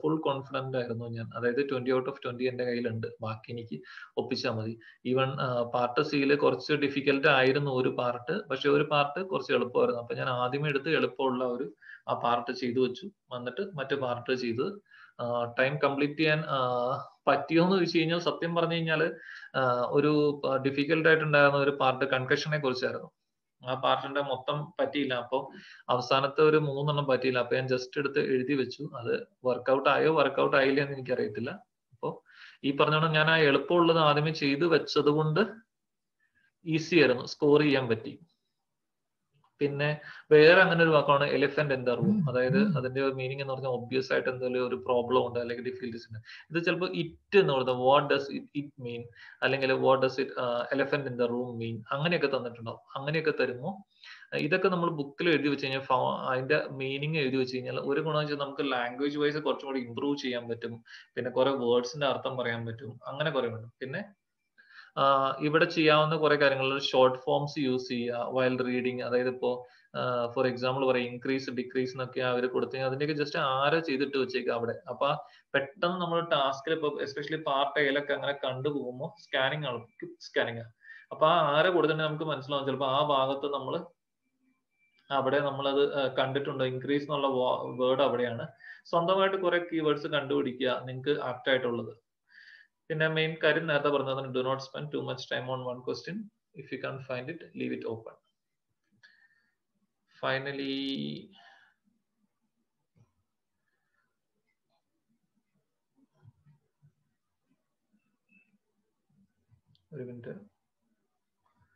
ഫുൾ കോൺഫിഡന്റ് ആയിരുന്നു ഞാൻ. അതായത് 20 out of 20 എന്റെ കയ്യിലുണ്ട്. ബാക്കി എനിക്ക് ഒപ്പിച്ചാൽ മതി. ഈവൻ പാർട്ട് സിയിൽ കുറച്ച് ഡിഫിക്കൽട്ട് ആയിരുന്നു ഒരു പാർട്ട്, പക്ഷെ ഒരു പാർട്ട് കുറച്ച് എളുപ്പമായിരുന്നു. അപ്പൊ ഞാൻ ആദ്യമേ എടുത്ത് എളുപ്പമുള്ള ആ പാർട്ട് ചെയ്തു വെച്ചു. വന്നിട്ട് മറ്റു പാർട്ട് ചെയ്ത് ടൈം കംപ്ലീറ്റ് ചെയ്യാൻ പറ്റിയോന്ന് ചോദിച്ചു കഴിഞ്ഞാൽ, സത്യം പറഞ്ഞു കഴിഞ്ഞാൽ ഒരു ഡിഫിക്കൽട്ട് ആയിട്ടുണ്ടായിരുന്ന ഒരു പാർട്ട് കൺകഷനെ കുറിച്ചായിരുന്നു. ആ പാർട്ടിന്റെ മൊത്തം പറ്റിയില്ല. അപ്പൊ അവസാനത്തെ ഒരു 3 എണ്ണം പറ്റിയില്ല. അപ്പൊ ഞാൻ ജസ്റ്റ് എടുത്ത് എഴുതി വെച്ചു. അത് വർക്ക്ഔട്ട് ആയോ വർക്ക്ഔട്ട് ആയില്ല എന്ന് എനിക്കറിയത്തില്ല. അപ്പൊ ഈ പറഞ്ഞോണം ഞാൻ ആ എളുപ്പമുള്ളത് ആദ്യമേ ചെയ്തു വെച്ചത് കൊണ്ട് ഈസി ആയിരുന്നു, സ്കോർ ചെയ്യാൻ പറ്റി. പിന്നെ വേറെ അങ്ങനെ ഒരു വാക്കാണ് എലിഫന്റ് ഇൻ ദ റൂം. അതായത് അതിന്റെ മീനിങ് എന്ന് പറഞ്ഞാൽ ഒബ്വിയസ് ആയിട്ട് എന്തെങ്കിലും ഒരു പ്രോബ്ലം ഉണ്ട്, അല്ലെങ്കിൽ ഡിഫിക്കൽറ്റീസ് ഉണ്ട്. ഇത് ചിലപ്പോൾ ഇറ്റ് എന്ന് പറയുന്നത് വാട്ട് ഡസ് ഇറ്റ് മീൻ, അല്ലെങ്കിൽ what does it elephant in the room mean, അങ്ങനെയൊക്കെ തന്നിട്ടുണ്ടാവും. അങ്ങനെയൊക്കെ തരുമ്പോൾ ഇതൊക്കെ നമ്മൾ ബുക്കിൽ എഴുതി വെച്ച് കഴിഞ്ഞാൽ, അതിന്റെ മീനിങ് എഴുതി വെച്ച് കഴിഞ്ഞാൽ ഒരു ഗുണം വെച്ചാൽ നമുക്ക് ലാംഗ്വേജ് വൈസ് കുറച്ചും കൂടി ഇമ്പ്രൂവ് ചെയ്യാൻ പറ്റും. പിന്നെ കുറെ വേർഡ്സിന്റെ അർത്ഥം പറയാൻ പറ്റും. അങ്ങനെ കുറെ ഉണ്ട്. പിന്നെ ഇവിടെ ചെയ്യാവുന്ന കുറെ കാര്യങ്ങൾ, ഷോർട്ട് ഫോംസ് യൂസ് ചെയ്യുക വൈൽ റീഡിങ്. അതായത് ഇപ്പോ ഫോർ എക്സാമ്പിൾ പറയും ഇൻക്രീസ് ഡിക്രീസ് എന്നൊക്കെ അവർ കൊടുത്തു കഴിഞ്ഞാൽ അതിന്റെയൊക്കെ ജസ്റ്റ് ആരെ ചെയ്തിട്ട് വെച്ചേക്കുക അവിടെ. അപ്പൊ പെട്ടെന്ന് നമ്മൾ ടാസ്കിൽ ഇപ്പൊ എസ്പെഷ്യലി പാർട്ട് എയിലൊക്കെ അങ്ങനെ കണ്ടുപോകുമ്പോൾ സ്കാനിങ് ആണ്, ക്വിക്ക് സ്കാനിങ്. അപ്പൊ ആ ആരെ കൊടുത്തിട്ടുണ്ടെങ്കിൽ നമുക്ക് മനസ്സിലാവും ചിലപ്പോൾ ആ ഭാഗത്ത് അവിടെ നമ്മളത് കണ്ടിട്ടുണ്ട്. ഇൻക്രീസ് എന്നുള്ള വേർഡ് അവിടെയാണ്. സ്വന്തമായിട്ട് കുറെ കീവേഡ്സ് കണ്ടുപിടിക്കുക നിങ്ങൾക്ക് ആപ്റ്റ് ആയിട്ടുള്ളത്. പിന്നെ മെയിൻ കാര്യം നേരത്തെ പറഞ്ഞതാണ്, do not spend too much time on one question. If you can find it, leave it open. Finally ഒരു മിനിറ്റ്.